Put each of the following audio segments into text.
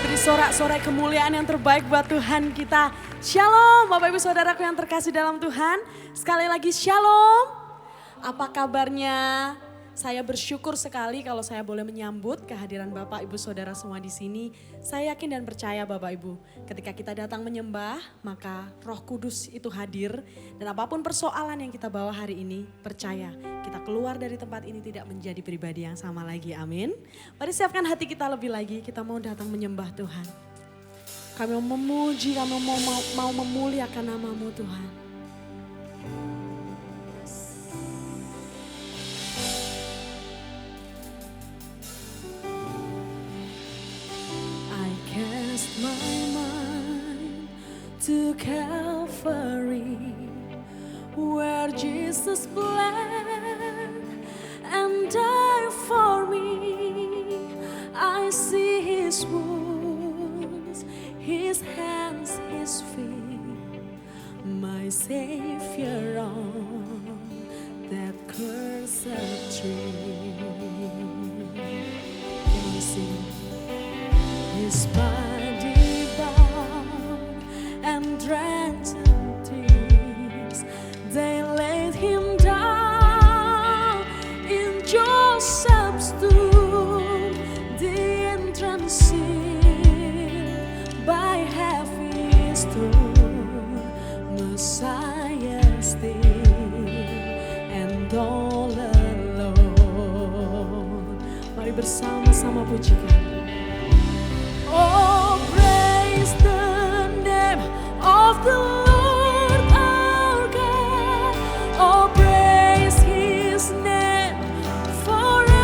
beri sorak-sorai kemuliaan yang terbaik buat Tuhan kita. Shalom Bapak Ibu Saudaraku yang terkasih dalam Tuhan. Sekali lagi shalom. Apa kabarnya? Saya bersyukur sekali kalau saya boleh menyambut kehadiran Bapak Ibu Saudara semua di sini. Saya yakin dan percaya Bapak Ibu, ketika kita datang menyembah, maka Roh Kudus itu hadir. Dan apapun persoalan yang kita bawa hari ini, percaya kita keluar dari tempat ini tidak menjadi pribadi yang sama lagi. Amin. Mari siapkan hati kita lebih lagi, kita mau datang menyembah Tuhan. Kami mau memuji, kami mau memuliakan nama-Mu Tuhan. My mind to Calvary, where Jesus bled and died for me. I see His wounds, His hands, His feet, my Savior on that cursed tree. Can you sing? His body bound and drenched in tears, they laid Him down in Joseph's tomb, the entrance sealed by heavy stone. Messiah still and all alone. Mari bersama-sama pujikan. Oh, praise the name of the Lord our God. Oh, praise His name forevermore.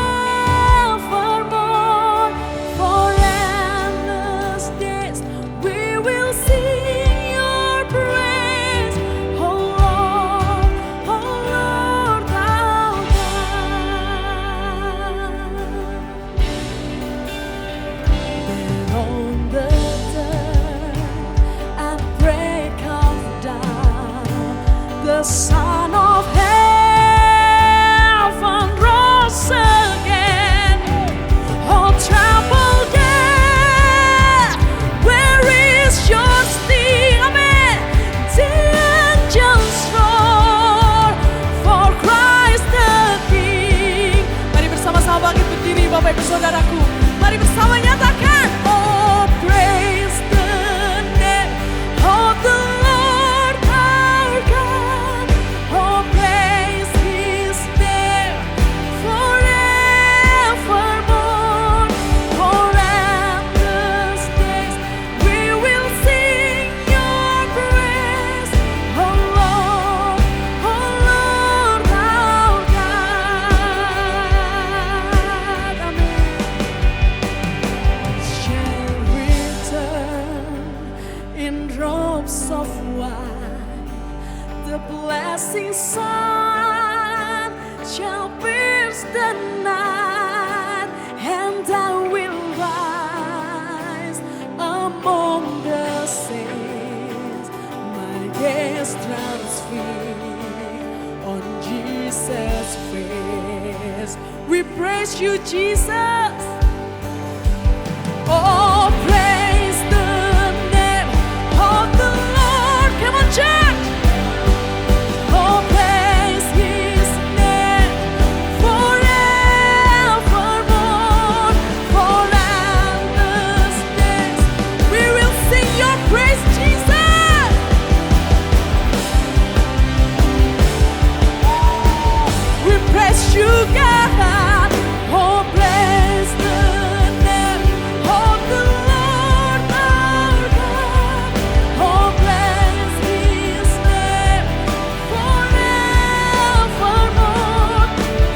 For endless days we will sing Your praise. Oh Lord our God. On the third and break of dawn, the Son of Heaven rose again. Oh, troubled death, where is your sting? Amen. The angels roar for Christ the King. Mari bersama-sama bangkit berdiri Bapak Ibu Saudaraku. Mari bersama nyatakan. Oh, praise the name of the Lord our God. Oh, praise His name forevermore. For endless days we will sing Your praise. Oh Lord our God. Amen. Shall return in robes of white, the blessing sun shall pierce the night, and I will rise among the saints. My gaze transfixed on Jesus' face. We praise You, Jesus. Oh, praise the name of the Lord. Come on, church. Oh, praise His name forevermore. For endless days we will sing Your praise, Jesus. We praise You, God. Oh, praise the name of the Lord our God. Oh, praise His name forevermore.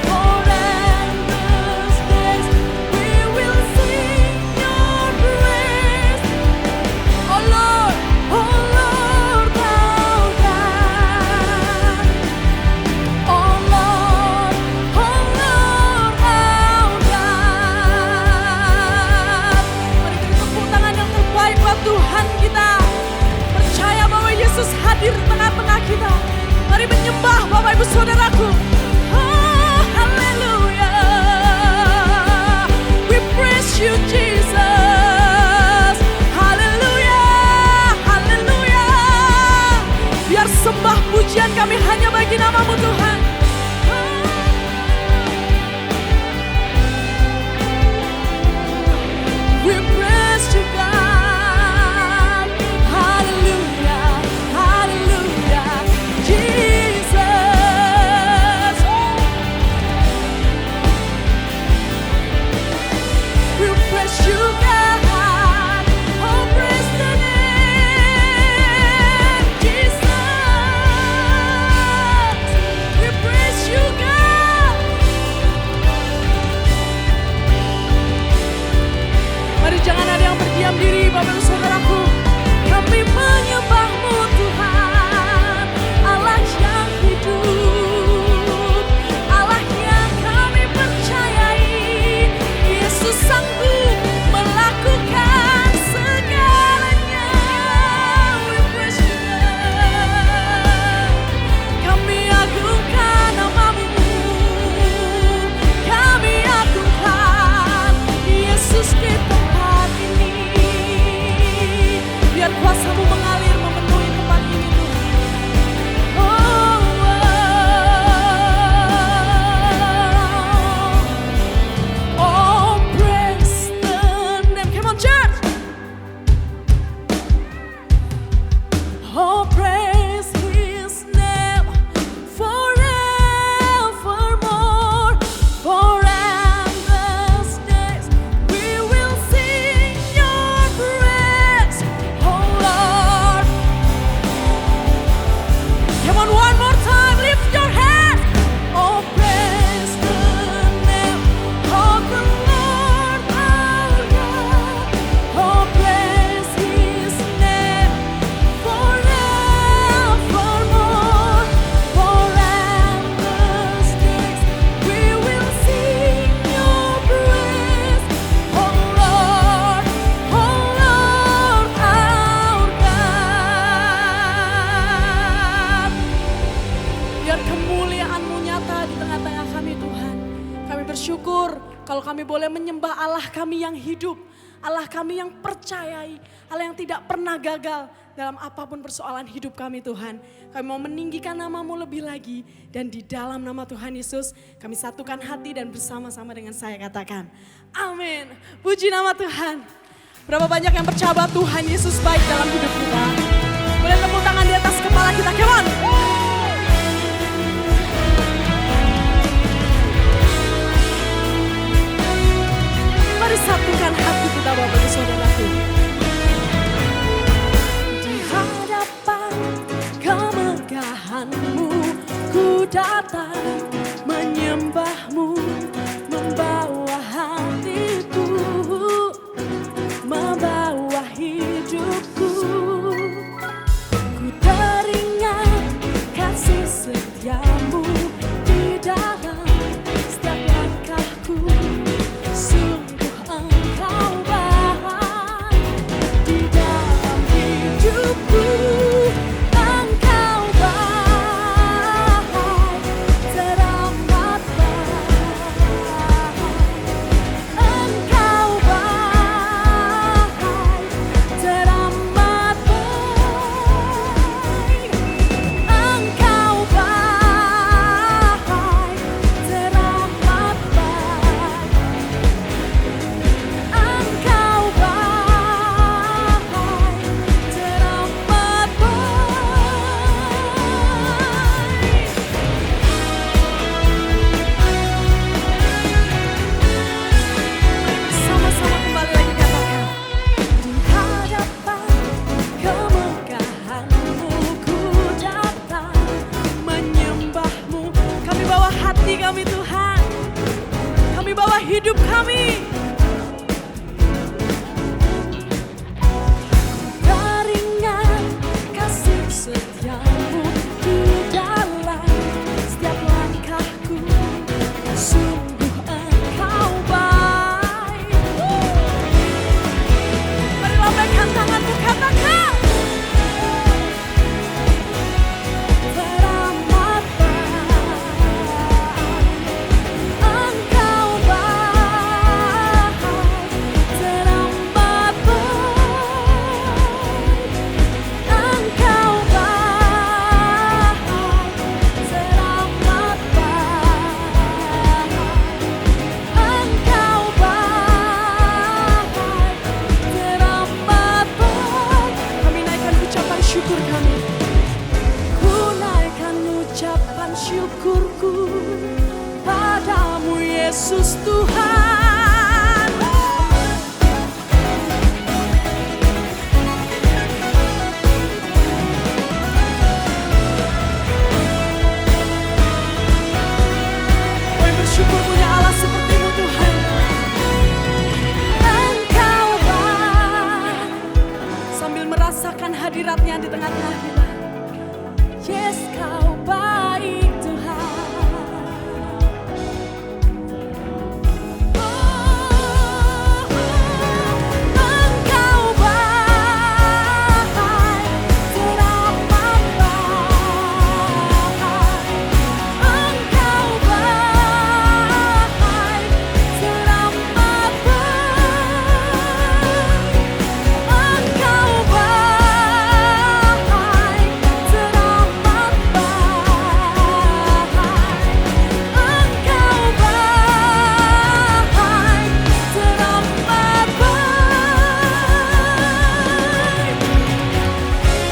For endless days we will sing Your praise. Oh Lord our God. Oh Lord our God. Mari beri tepuk tangan yang terbaik buat Tuhan kita. Percaya bahwa Yesus hadir di tengah-tengah kita. Mari menyembah Bapak Ibu Saudaraku. Oh, haleluya. We praise You, Jesus. berdiam diri Bapak Ibu Saudaraku. Kami menyembah-Mu Tuhan, Allah yang hidup, Allah yang kami percayai. Yesus sanggup melakukan segalanya. We praise you, Lord. Kami agungkan nama-Mu, kami agungkan Yesus di tempat ini. Biar kuasa-Mu mengalir memenuhi tempat ini Tuhan. Oh, oh, oh, praise the name. Come on church. Oh, praise His name forevermore. For endless days we will sing Your praise, oh Lord. Come on, one more time, lift your hands. Oh, praise the name of the Lord our God. Oh, praise His name forevermore. For endless days we will sing Your praise, oh Lord our God. Biar kemuliaan-Mu nyata di tengah-tengah kami Tuhan. Kami bersyukur kalau kami boleh menyembah Allah kami yang hidup, Allah kami yang percayai, Allah yang tidak pernah gagal dalam apapun persoalan hidup kami Tuhan. Kami mau meninggikan nama-Mu lebih lagi, dan di dalam nama Tuhan Yesus kami satukan hati dan bersama-sama dengan saya katakan amin. Puji nama Tuhan. Berapa banyak yang percaya bahwa Tuhan Yesus baik dalam hidup kita? Boleh tepuk tangan di atas kepala kita, come on. Mari satukan hati kita Bapak Ibu Saudaraku. Di hadapan kemegahan-Mu ku datang menyembah-Mu, membawa hatiku, membawa hidupku. Ku teringat kasih setia-Mu di dalam setiap langkahku. Sungguh Engkau baik. hadiratnya di tengah-tengah kita. Yes, kau baik Tuhan.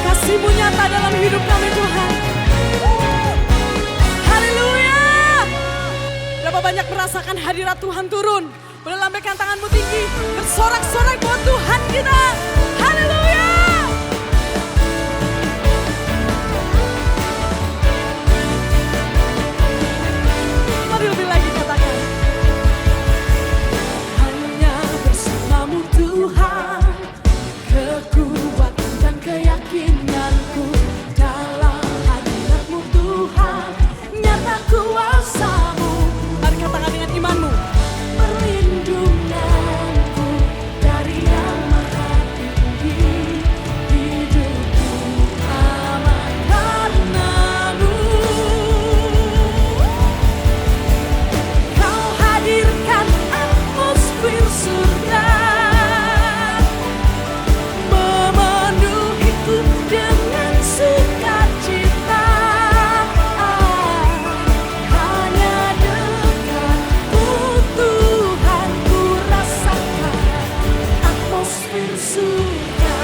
Kasih-Mu nyata dalam hidup kami Tuhan. Haleluya. Berapa banyak merasakan hadirat Tuhan turun. Boleh lambaikan tanganmu tinggi. Bersorak-sorai buat Tuhan kita. Haleluya. Mari lebih lagi katakan. Hanya bersama-Mu Tuhan, kekuatan dan keyakinanku dalam hadirat-Mu Tuhan, nyata kuasa-Mu. Mari katakan dengan imanmu. Perlindunganku dari Yang Maha Tinggi, hidupku aman karena-Mu. Kau hadirkan atmosfer surga, memenuhiku dengan sukacita. Hanya dekatmu Tuhan, ku rasakan atmosfer surga.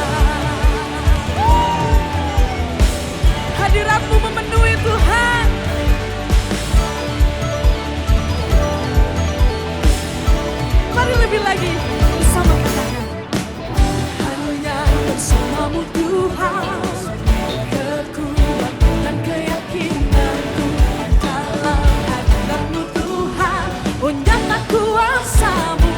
Hadirat-Mu memenuhi Tuhan. Mari lebih lagi bersama katakan. Hanya bersama-Mu Tuhan, kekuatan dan keyakinanku dalam hadirat-Mu Tuhan, oh nyata kuasa-Mu.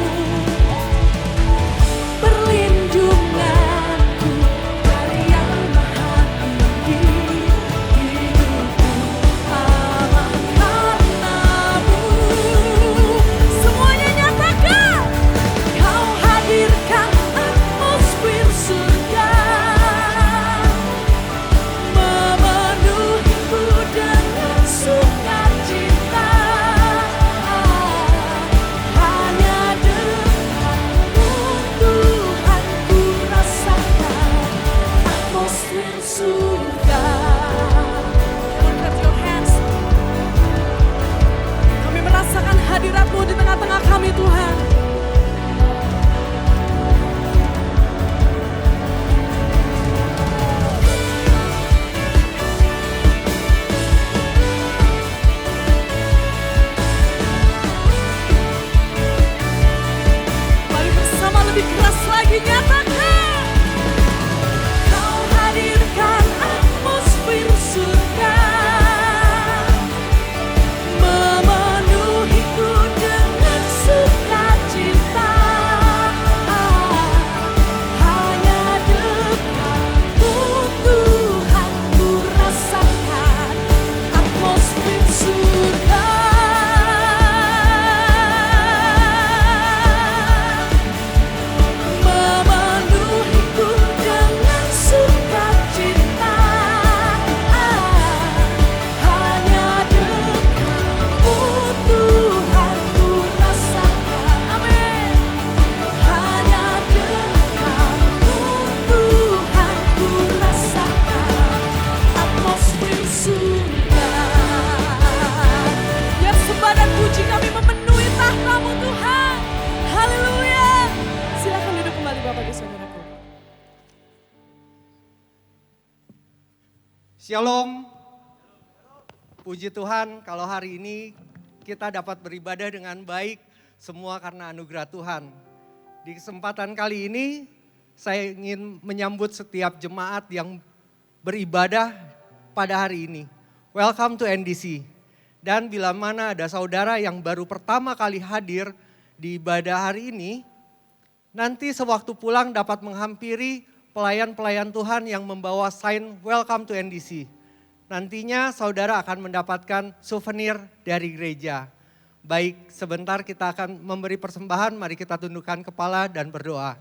Perlindunganku dari Yang Maha Tinggi, hidupku aman karena-Mu. Semuanya nyatakan. Kau hadirkan atmosfer surga, memenuhiku dengan sukacita. Hanya dekatmu Tuhan, ku rasakan atmosfer surga. Come on, clap your hands. Kami merasakan hadirat-Mu di tengah-tengah kami Tuhan. Mari bersama lebih keras lagi nyatakan. Kau hadirkan atmosfer surga, memenuhiku dengan sukacita. Hanya dekatmu Tuhan, ku rasakan atmosfer surga. Memenuhiku dengan sukacita. Hanya dekatmu Tuhan, ku rasakan. Amin. Hanya dekatmu Tuhan, ku rasakan atmosfer surga. Biar sembah dan puji kami memenuhi tahta-Mu Tuhan. Haleluya. Silakan duduk kembali Bapak dan Saudaraku. Shalom. Puji Tuhan kalau hari ini kita dapat beribadah dengan baik, semua karena anugerah Tuhan. Di kesempatan kali ini saya ingin menyambut setiap jemaat yang beribadah pada hari ini. Welcome to NDC. Dan bila mana ada saudara yang baru pertama kali hadir di ibadah hari ini, nanti sewaktu pulang dapat menghampiri pelayan-pelayan Tuhan yang membawa sign welcome to NDC. Nantinya saudara akan mendapatkan souvenir dari gereja. Baik, sebentar kita akan memberi persembahan, mari kita tundukkan kepala dan berdoa.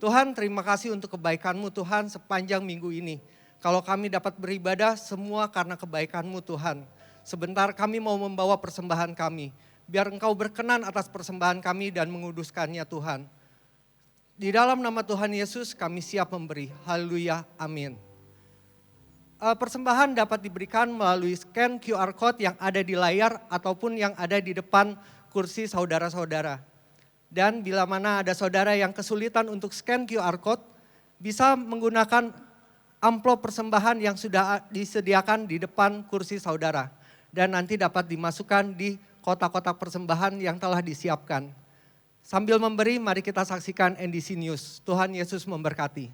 Tuhan, terima kasih untuk kebaikan-Mu Tuhan sepanjang minggu ini. Kalau kami dapat beribadah, semua karena kebaikan-Mu Tuhan. Sebentar kami mau membawa persembahan kami. Biar Engkau berkenan atas persembahan kami dan menguduskannya Tuhan. Di dalam nama Tuhan Yesus kami siap memberi. Haleluya, amin. Persembahan dapat diberikan melalui scan QR Code yang ada di layar ataupun yang ada di depan kursi saudara-saudara. Dan bila mana ada saudara yang kesulitan untuk scan QR Code, bisa menggunakan amplop persembahan yang sudah disediakan di depan kursi saudara. Dan nanti dapat dimasukkan di kotak-kotak persembahan yang telah disiapkan. Sambil memberi, mari kita saksikan NDC News. Tuhan Yesus memberkati.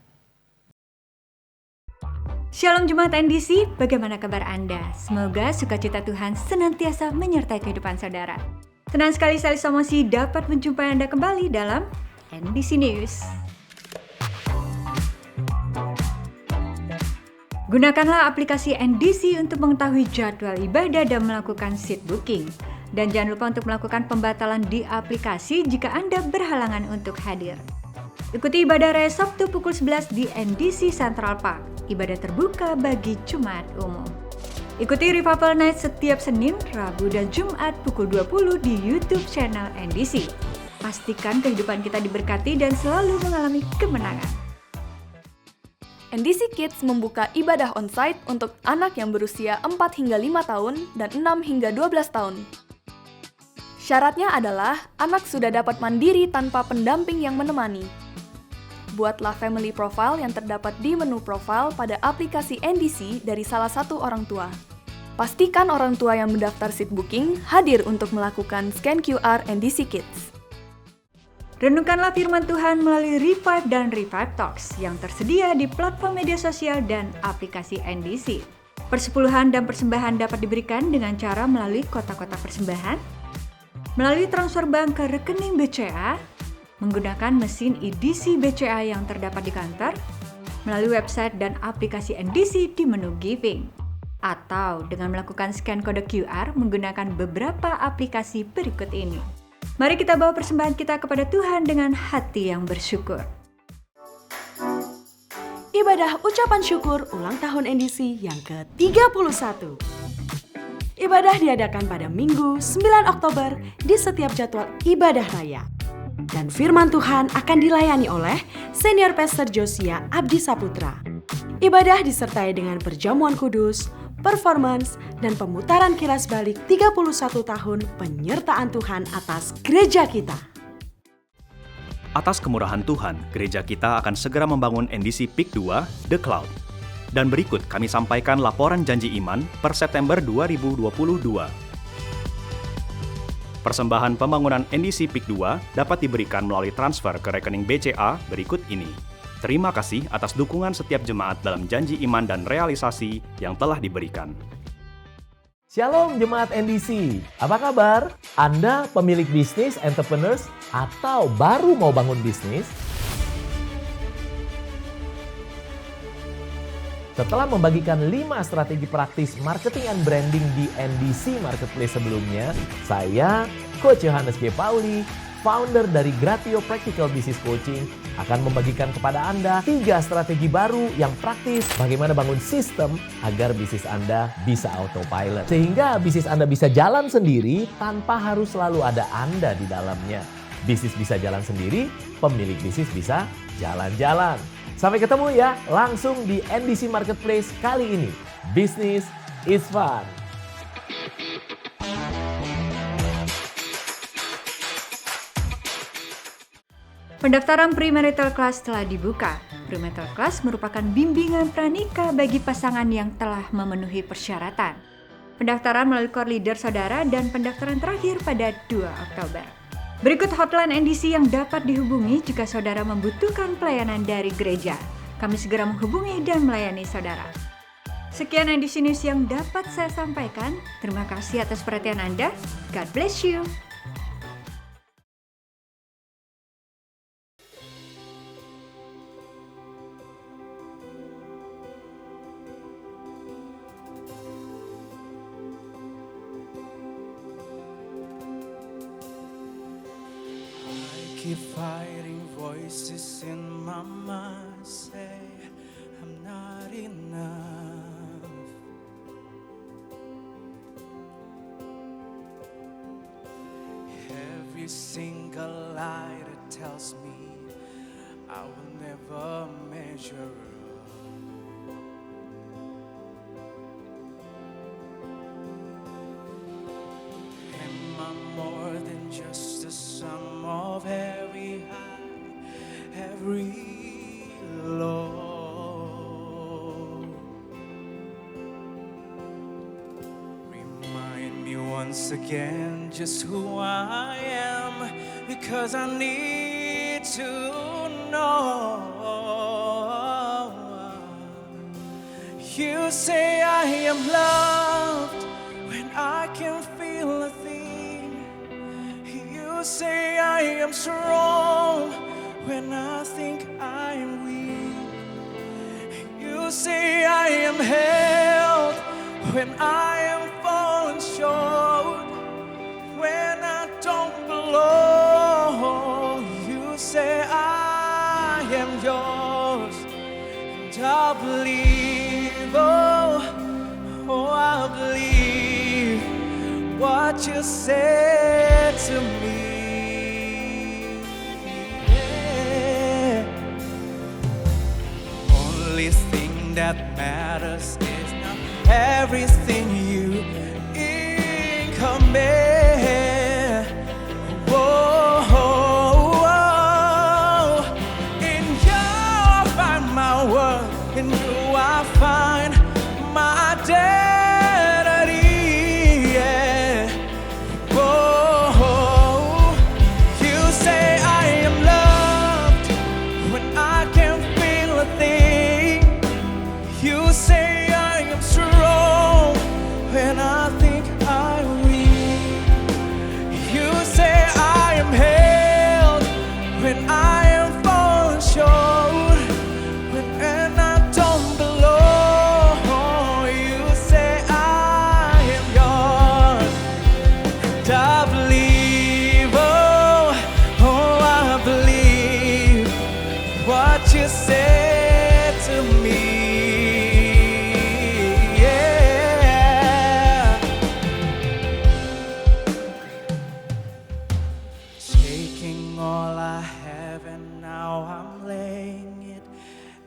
Shalom Jemaat NDC, bagaimana kabar Anda? Semoga sukacita Tuhan senantiasa menyertai kehidupan saudara. Senang sekali saya Somosi dapat menjumpai Anda kembali dalam NDC News. Gunakanlah aplikasi NDC untuk mengetahui jadwal ibadah dan melakukan seat booking. Dan jangan lupa untuk melakukan pembatalan di aplikasi jika Anda berhalangan untuk hadir. Ikuti ibadah raya Sabtu pukul 11 di NDC Central Park, ibadah terbuka bagi Jemaat umum. Ikuti Revival Night setiap Senin, Rabu, dan Jumat pukul 20 di YouTube channel NDC. Pastikan kehidupan kita diberkati dan selalu mengalami kemenangan. NDC Kids membuka ibadah onsite untuk anak yang berusia 4 hingga 5 tahun dan 6 hingga 12 tahun. Syaratnya adalah anak sudah dapat mandiri tanpa pendamping yang menemani. Buatlah family profile yang terdapat di menu profile pada aplikasi NDC dari salah satu orang tua. Pastikan orang tua yang mendaftar seat booking hadir untuk melakukan scan QR NDC Kids. Renungkanlah firman Tuhan melalui Revive dan Revive Talks yang tersedia di platform media sosial dan aplikasi NDC. Persepuluhan dan persembahan dapat diberikan dengan cara melalui kotak-kotak persembahan, melalui transfer bank ke rekening BCA, menggunakan mesin EDC BCA yang terdapat di kantor, melalui website dan aplikasi NDC di menu Giving, atau dengan melakukan scan kode QR menggunakan beberapa aplikasi berikut ini. Mari kita bawa persembahan kita kepada Tuhan dengan hati yang bersyukur. Ibadah ucapan syukur ulang tahun NDC yang ke-31. Ibadah diadakan pada Minggu 9 Oktober di setiap jadwal ibadah raya. Dan firman Tuhan akan dilayani oleh Senior Pastor Josia Abdi Saputra. Ibadah disertai dengan perjamuan kudus, performance, dan pemutaran kilas balik 31 tahun penyertaan Tuhan atas gereja kita. Atas kemurahan Tuhan, gereja kita akan segera membangun NDC Peak 2, The Cloud. Dan berikut kami sampaikan laporan janji iman per September 2022. Persembahan pembangunan NDC Peak 2 dapat diberikan melalui transfer ke rekening BCA berikut ini. Terima kasih atas dukungan setiap jemaat dalam janji iman dan realisasi yang telah diberikan. Shalom Jemaat NDC, apa kabar? Anda pemilik bisnis, entrepreneurs, atau baru mau bangun bisnis? Setelah membagikan 5 strategi praktis marketing and branding di NDC Marketplace sebelumnya, saya, Coach Yohanes G. Pauli, founder dari Gratio Practical Business Coaching, akan membagikan kepada Anda 3 strategi baru yang praktis bagaimana bangun sistem agar bisnis Anda bisa autopilot. Sehingga bisnis Anda bisa jalan sendiri tanpa harus selalu ada Anda di dalamnya. Bisnis bisa jalan sendiri, pemilik bisnis bisa jalan-jalan. Sampai ketemu ya, langsung di NDC Marketplace kali ini. Business is fun. Pendaftaran premarital class telah dibuka. Premarital class merupakan bimbingan pranikah bagi pasangan yang telah memenuhi persyaratan. Pendaftaran melalui core leader saudara dan pendaftaran terakhir pada 2 Oktober. Berikut hotline NDC yang dapat dihubungi jika saudara membutuhkan pelayanan dari gereja. Kami segera menghubungi dan melayani saudara. Sekian NDC News yang dapat saya sampaikan. Terima kasih atas perhatian Anda. God bless you. keep fighting voices in my mind say I'm not enough. Every single lie that tells me I will never measure up. Am I more than just a sum of every high, every low? Remind me once again just who I am, because I need to know. You say I am loved when I can feel a thing. You say I am strong when I think I am weak. You say I am held when I am falling short, when I don't belong. You say I am yours, and I believe, oh, I believe what you said to me. Yeah. Only thing that matters is not everything you incoming. Whoa, whoa. In you I find my worth, in you I find my identity. Yeah. Whoa. You say I am loved when I can't feel a thing. You say I am strong when I think I'm weak. You say I am held when I am falling short, when I don't belong. You say I am yours, and I believe, oh, I believe what you said to me. Yeah. Taking all I have and now I'm laying it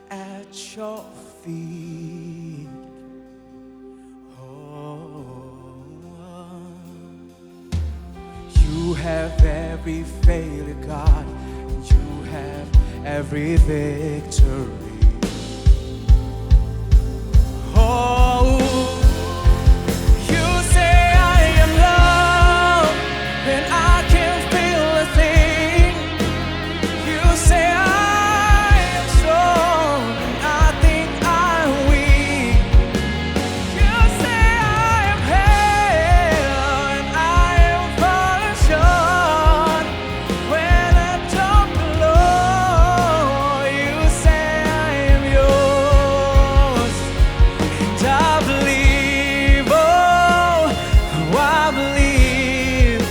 at your feet. Oh, you have every failure, God, and you have every victory. Oh, you say I am loved when I can't feel a thing. You say I am strong when I think I'm weak. You say I am held and I am falling short, when I don't belong. You say I am yours, and I believe, oh, I believe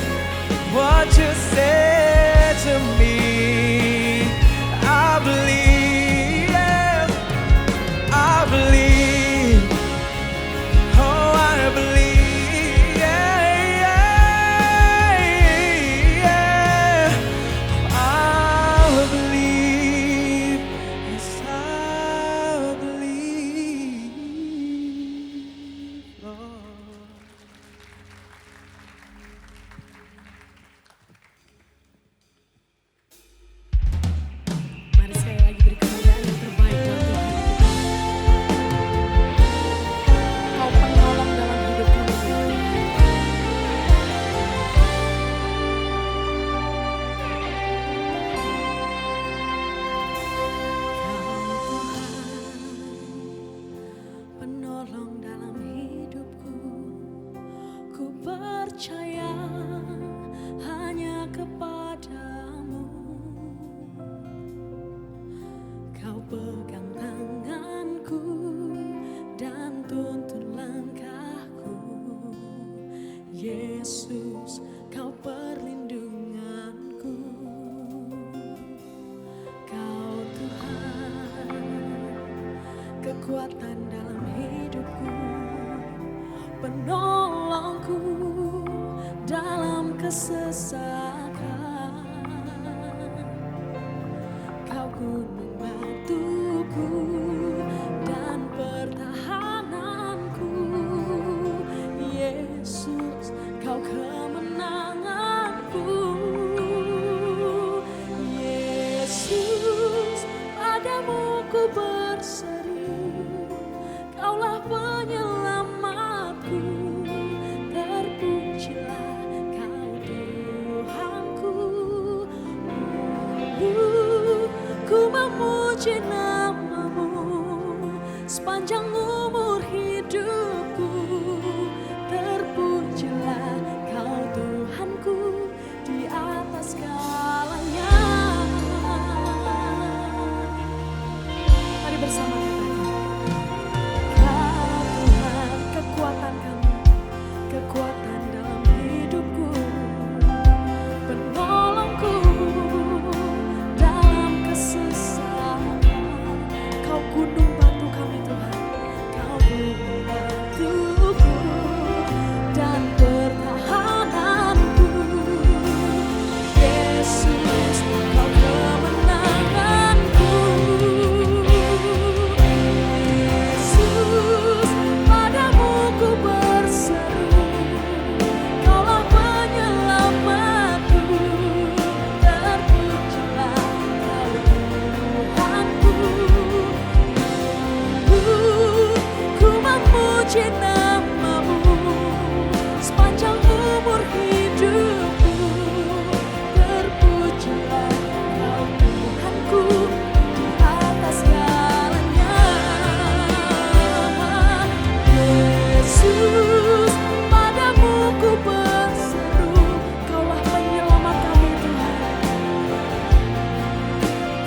what you said to me. I believe, yeah, I believe, oh, I believe, yeah, yeah, yeah. I believe, yes, I believe, Lord. Mari sekali lagi beri kemuliaan yang terbaik buat Tuhan kita. Kau penolong dalam hidup kami. Kau Tuhan, penolong dalam hidupku. Ku percaya hanya kepadamu. Kau pegang tanganku dan tuntun langkahku. Yesus, kau perlindunganku. kekuatan dalam hidupku, penolongku dalam kesesakan. Kau gunung batuku dan pertahananku, Yesus, kau kemenanganku. Yesus, padamu ku berseru, kaulah penyelamatku. Terpujilah kau Tuhanku. Ku memuji namamu sepanjang umur hidupku. Terpujilah kau Tuhanku di atas segalanya. Mari bersama katakan, Kau Tuhan kekuatan kami, kekuatan dalam hidupku, penolongku dalam kesesakan. Kau gunung batu kami Tuhan, kau gunung batuku dan pertahananku. Yesus, kau kemenanganku. Yesus, padamu ku berseru, kaulah penyelamatku. Terpujilah kau Tuhanku. Ku memuji namamu sepanjang umur hidupku. Terpujilah kau Tuhanku di atas segalanya. Yesus, padamu ku berseru, kaulah penyelamat kami Tuhan.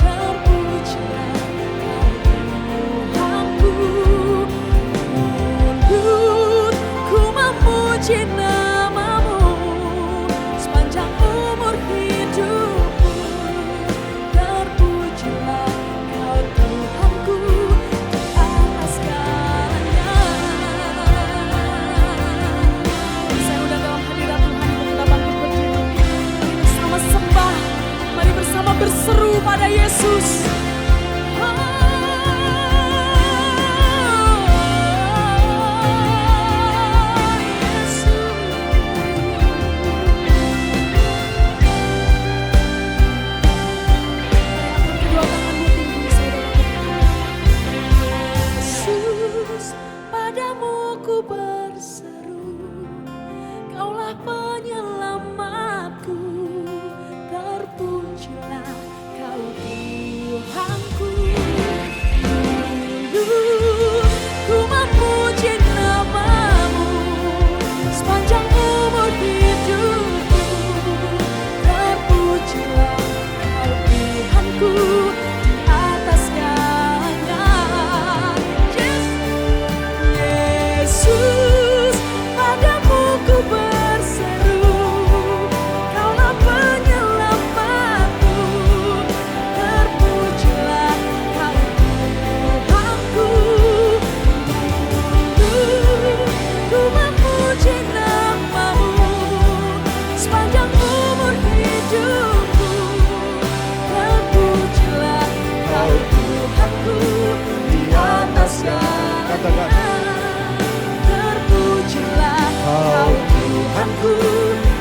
Terpujilah kau Tuhanku. Ku memuji namamu sepanjang umur hidupku. Terpujilah kau Tuhanku di atas segalanya. Saya udah dalam hadirat Tuhan, kita bangkit berdiri. Mari bersama sembah, mari bersama berseru pada Yesus. Yesus, padamu ku berseru, kaulah penyelamatku. Terpujilah kau Tuhanku. Ku memuji namamu sepanjang umur hidupku. Terpujilah kau Tuhanku di atas segalanya. Yesus, padamu ku berseru, kaulah penyelamatku. Terpujilah kau Tuhanku. Ku memuji namamu sepanjang umur hidupku. Terpujilah kau Tuhanku di atas segalanya. Terpujilah kau Tuhanku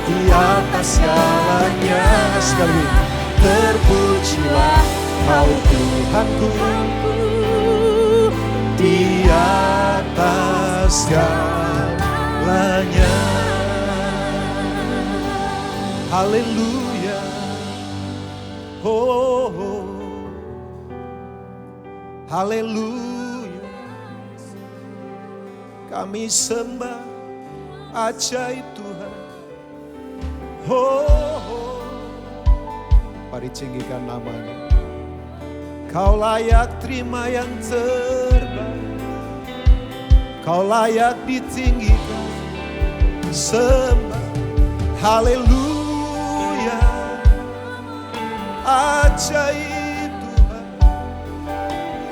di atas segalanya. Sekali lagi. Terpujilah kau Tuhanku di atas segalanya. Haleluya. Oh, oh. Haleluya. Kami sembah ajaib Tuhan. Oh, oh. Mari tinggikan namanya. Kau layak terima yang terbaik. Kau layak ditinggikan. Sembah. Haleluya. Ajaib Tuhan.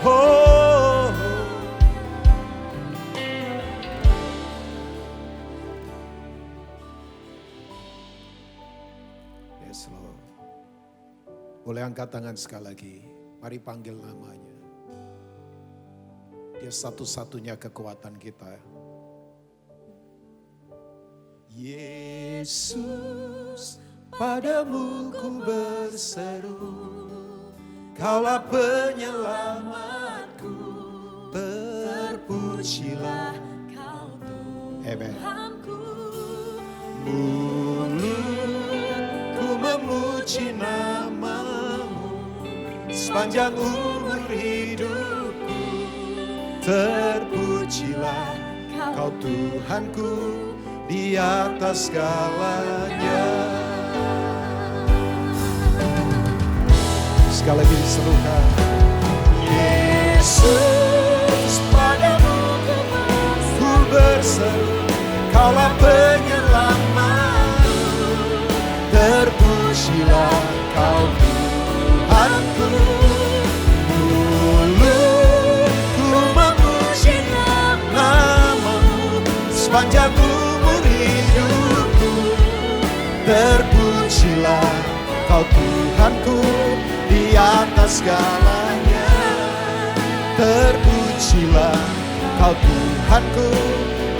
Oh, oh. Boleh angkat tangan sekali lagi. Mari panggil namanya. Dia satu-satunya kekuatan kita. Yesus, padamu ku berseru, Kaulah penyelamatku, terpujilah Kau Amen. Tuhanku. Mulutku memuji namamu, sepanjang umur hidupku, terpujilah Kau Tuhanku di atas segalanya. Sekali lagi diserukan. Yesus, padamu ku berseru, Kaulah penyelamatku, terpujilah Kau Tuhanku. Mulutku memuji namamu, sepanjang umur hidupku, terpujilah Kau Tuhanku di atas segalanya. Terpujilah Kau Tuhanku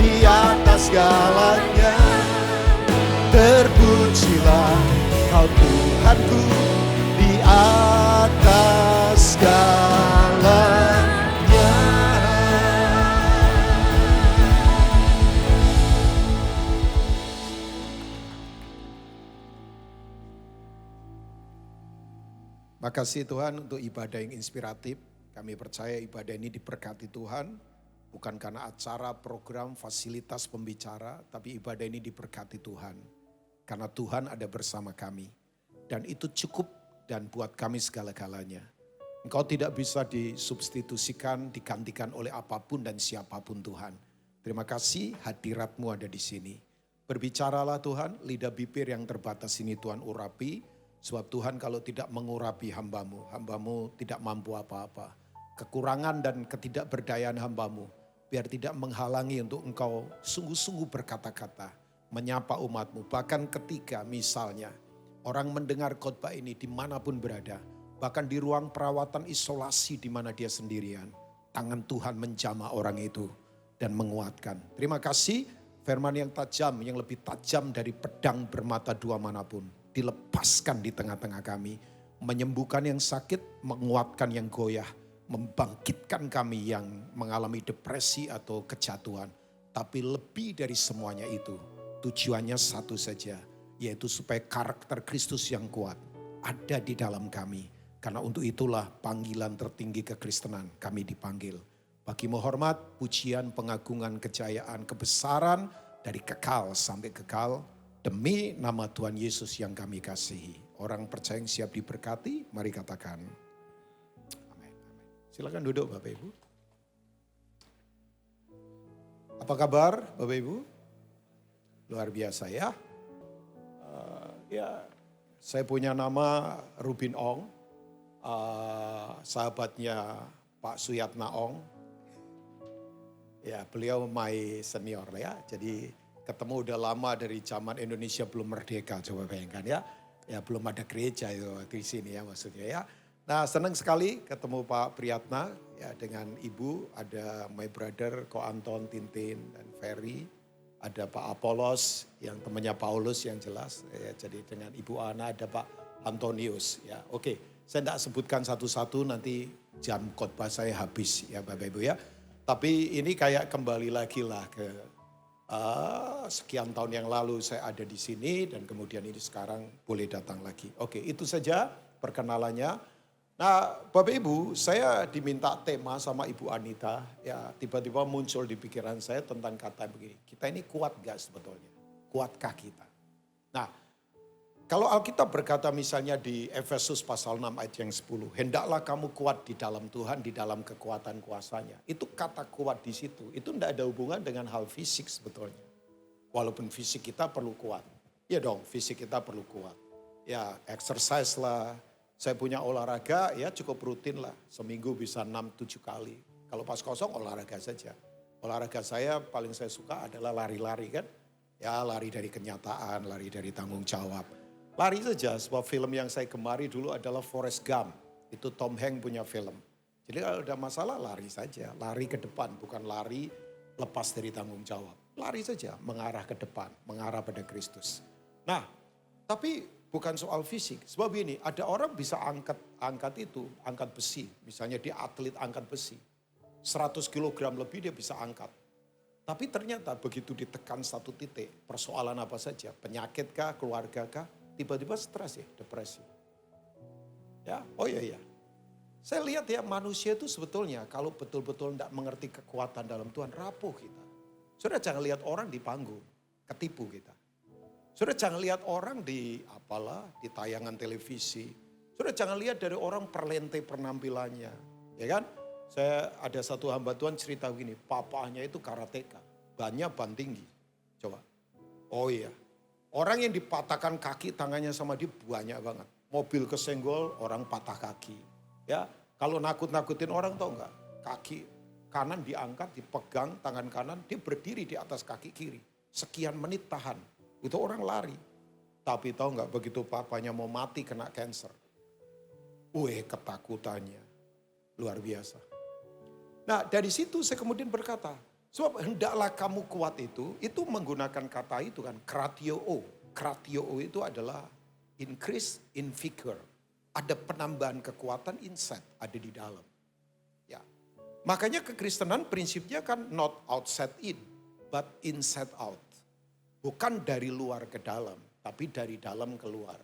di atas segalanya. Terpujilah Kau Tuhanku di atas segalanya. Makasih Tuhan untuk ibadah yang inspiratif. Kami percaya ibadah ini diberkati Tuhan. Bukan karena acara, program, fasilitas pembicara. Tapi ibadah ini diberkati Tuhan. Karena Tuhan ada bersama kami. Dan itu cukup dan buat kami segala-galanya. Engkau tidak bisa disubstitusikan, digantikan oleh apapun dan siapapun Tuhan. Terima kasih hadirat-Mu ada di sini. Berbicaralah Tuhan, lidah bibir yang terbatas ini Tuhan urapi. Sebab Tuhan kalau tidak mengurapi hamba-Mu, hamba-Mu tidak mampu apa-apa. Kekurangan dan ketidakberdayaan hamba-Mu, biar tidak menghalangi untuk Engkau sungguh-sungguh berkata-kata, menyapa umat-Mu. Bahkan ketika misalnya orang mendengar khotbah ini dimanapun berada, bahkan di ruang perawatan isolasi di mana dia sendirian, tangan Tuhan menjamah orang itu dan menguatkan. Terima kasih firman yang tajam, yang lebih tajam dari pedang bermata dua manapun, dilepaskan di tengah-tengah kami, menyembuhkan yang sakit, menguatkan yang goyah, membangkitkan kami yang mengalami depresi atau kejatuhan. Tapi lebih dari semuanya itu, tujuannya satu saja, yaitu supaya karakter Kristus yang kuat ada di dalam kami. Karena untuk itulah panggilan tertinggi kekristenan kami dipanggil. Bagi-Mu hormat, pujian, pengagungan, kejayaan, kebesaran dari kekal sampai kekal. Demi nama Tuhan Yesus yang kami kasihi. Orang percaya yang siap diberkati, mari katakan. Amin. Silakan duduk Bapak Ibu. Apa kabar Bapak Ibu? Luar biasa ya. Saya punya nama Rubin Ong. Sahabatnya Pak Suyatna Ong. Ya, beliau my senior ya. Jadi ketemu udah lama dari zaman Indonesia belum merdeka, coba bayangkan ya. Ya belum ada gereja itu di sini ya maksudnya ya. Nah senang sekali ketemu Pak Priyatna ya dengan Ibu. Ada my brother Ko Anton, Tintin dan Ferry. Ada Pak Apolos yang temannya Paulus yang jelas. Ya, jadi dengan Ibu Ana ada Pak Antonius ya. Oke, saya tidak sebutkan satu-satu nanti jam khotbah saya habis ya Bapak Ibu ya. Tapi ini kayak kembali lagi lah ke sekian tahun yang lalu saya ada di sini dan kemudian ini sekarang boleh datang lagi. Oke, itu saja perkenalannya. Nah, Bapak Ibu, saya diminta tema sama Ibu Anita. Ya, tiba-tiba muncul di pikiran saya tentang kata begini. Kita ini kuat gak sebetulnya? Kuatkah kita? Nah, kalau Alkitab berkata misalnya di Efesus pasal 6 ayat yang 10. Hendaklah kamu kuat di dalam Tuhan, di dalam kekuatan kuasanya. Itu kata kuat di situ. Itu tidak ada hubungan dengan hal fisik sebetulnya. Walaupun fisik kita perlu kuat. Ya dong, fisik kita perlu kuat. Ya exercise lah. Saya punya olahraga ya cukup rutin lah. Seminggu bisa 6-7 kali. Kalau pas kosong olahraga saja. Olahraga saya paling saya suka adalah lari-lari kan. Ya lari dari kenyataan, lari dari tanggung jawab. Lari saja, sebuah film yang saya gemari dulu adalah Forrest Gump. Itu Tom Hanks punya film. Jadi kalau ada masalah lari saja, lari ke depan, bukan lari lepas dari tanggung jawab. Lari saja, mengarah ke depan, mengarah pada Kristus. Nah, tapi bukan soal fisik. Sebab ini, ada orang bisa angkat besi. Misalnya dia atlet angkat besi. 100 kg lebih dia bisa angkat. Tapi ternyata begitu ditekan satu titik, persoalan apa saja, penyakit kah, keluarga kah, tiba-tiba stres ya, depresi. Ya, oh iya. Saya lihat ya manusia itu sebetulnya kalau betul-betul tidak mengerti kekuatan dalam Tuhan, rapuh kita. Saudara jangan lihat orang di panggung, ketipu kita. Saudara jangan lihat orang di tayangan televisi. Saudara jangan lihat dari orang perlente penampilannya, ya kan? Saya ada satu hamba Tuhan cerita begini, papanya itu karateka, bannya ban tinggi. Coba, oh iya, orang yang dipatahkan kaki tangannya sama dia banyak banget. Mobil kesenggol, orang patah kaki. Ya, kalau nakut-nakutin orang tau enggak? Kaki kanan diangkat, dipegang tangan kanan, dia berdiri di atas kaki kiri. Sekian menit tahan, itu orang lari. Tapi tahu enggak begitu papanya mau mati kena cancer. Ketakutannya luar biasa. Nah dari situ saya kemudian berkata, sebab hendaklah kamu kuat itu menggunakan kata itu kan, kratio. Kratio itu adalah increase in vigor. Ada penambahan kekuatan insight ada di dalam. Ya. Makanya kekristenan prinsipnya kan not outside in, but inside out. Bukan dari luar ke dalam, tapi dari dalam keluar.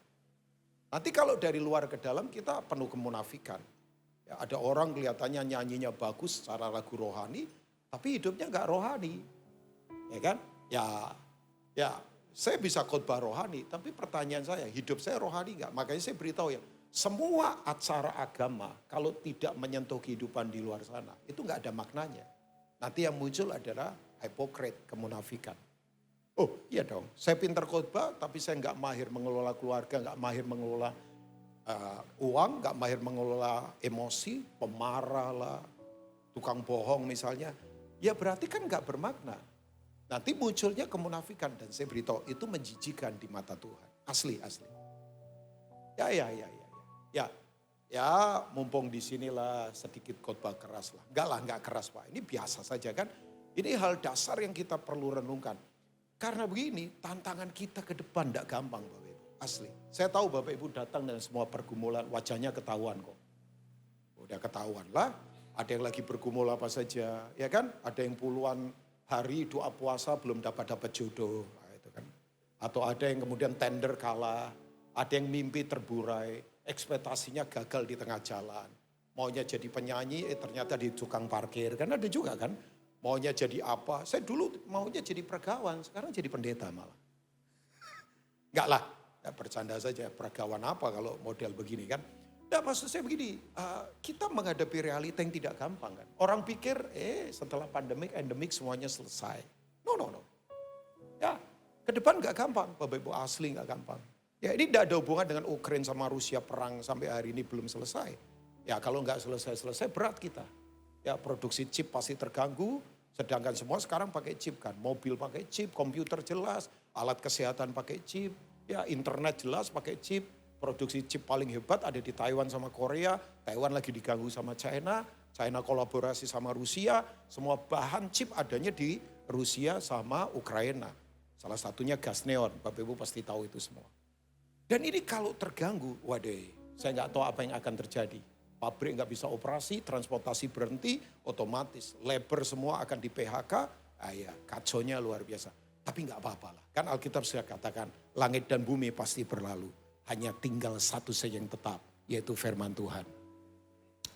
Nanti kalau dari luar ke dalam kita penuh kemunafikan. Ya, ada orang kelihatannya nyanyinya bagus secara lagu rohani, tapi hidupnya enggak rohani. Ya kan? Ya, saya bisa khotbah rohani, tapi pertanyaan saya, hidup saya rohani enggak? Makanya saya beritahu ya, semua acara agama kalau tidak menyentuh kehidupan di luar sana, itu enggak ada maknanya. Nanti yang muncul adalah hipokrit, kemunafikan. Oh iya dong, saya pintar khotbah tapi saya enggak mahir mengelola keluarga, enggak mahir mengelola uang, enggak mahir mengelola emosi, pemarah lah, tukang bohong misalnya. Ya berarti kan enggak bermakna. Nanti munculnya kemunafikan dan saya beritahu itu menjijikan di mata Tuhan. Asli. Ya mumpung di sinilah sedikit khotbah keras lah. Enggak keras Pak. Ini biasa saja kan. Ini hal dasar yang kita perlu renungkan. Karena begini tantangan kita ke depan enggak gampang Bapak Ibu. Asli. Saya tahu Bapak Ibu datang dengan semua pergumulan wajahnya ketahuan kok. Udah ketahuan lah. Ada yang lagi bergumul apa saja. Ya kan. Ada yang puluhan hari doa puasa belum dapat jodoh. Nah, itu kan. Atau ada yang kemudian tender kalah. Ada yang mimpi terburai. Ekspektasinya gagal di tengah jalan. Maunya jadi penyanyi, ternyata di tukang parkir. Kan ada juga kan. Maunya jadi apa. Saya dulu maunya jadi pergawan. Sekarang jadi pendeta malah. Enggak lah. Ya, bercanda saja. Pergawan apa kalau model begini kan. Nah maksud saya begini. Kita menghadapi realita yang tidak gampang kan. Orang pikir setelah pandemik, endemik semuanya selesai. No. Ya ke depan enggak gampang. Bapak Ibu asli enggak gampang. Ya ini tidak ada hubungan dengan Ukraina sama Rusia perang sampai hari ini belum selesai. Ya kalau nggak selesai berat kita. Ya produksi chip pasti terganggu. Sedangkan semua sekarang pakai chip kan. Mobil pakai chip, komputer jelas, alat kesehatan pakai chip. Ya internet jelas pakai chip. Produksi chip paling hebat ada di Taiwan sama Korea. Taiwan lagi diganggu sama China. China kolaborasi sama Rusia. Semua bahan chip adanya di Rusia sama Ukraina. Salah satunya gas neon. Bapak Ibu pasti tahu itu semua. Dan ini kalau terganggu, saya nggak tahu apa yang akan terjadi. Pabrik nggak bisa operasi, transportasi berhenti, otomatis labor semua akan di PHK. Kacaunya luar biasa. Tapi nggak apa-apa lah. Kan Alkitab sudah katakan, langit dan bumi pasti berlalu. Hanya tinggal satu saja yang tetap, yaitu firman Tuhan.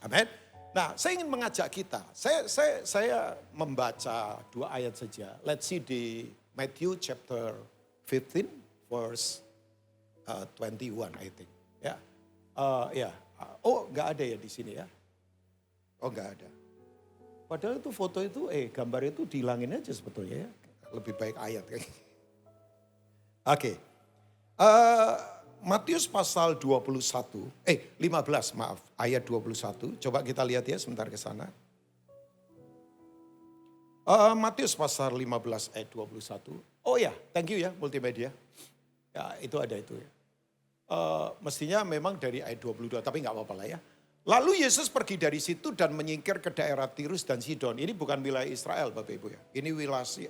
Amin. Nah, saya ingin mengajak kita. Saya membaca 2 ayat saja. Let's see di Matthew chapter 15 verse 21 I think. Ya. Oh nggak ada ya di sini ya. Oh nggak ada. Padahal itu foto itu, gambar itu dihilangin aja sebetulnya ya. Lebih baik ayat kayak. Oke. Matius pasal 15 maaf. Ayat 21. Coba kita lihat ya sebentar ke sana. Matius pasal 15 ayat 21. Oh ya, thank you ya multimedia. Ya itu ada itu ya. mestinya memang dari ayat 22, tapi nggak apa-apa lah ya. Lalu Yesus pergi dari situ dan menyingkir ke daerah Tirus dan Sidon. Ini bukan wilayah Israel Bapak Ibu ya. Ini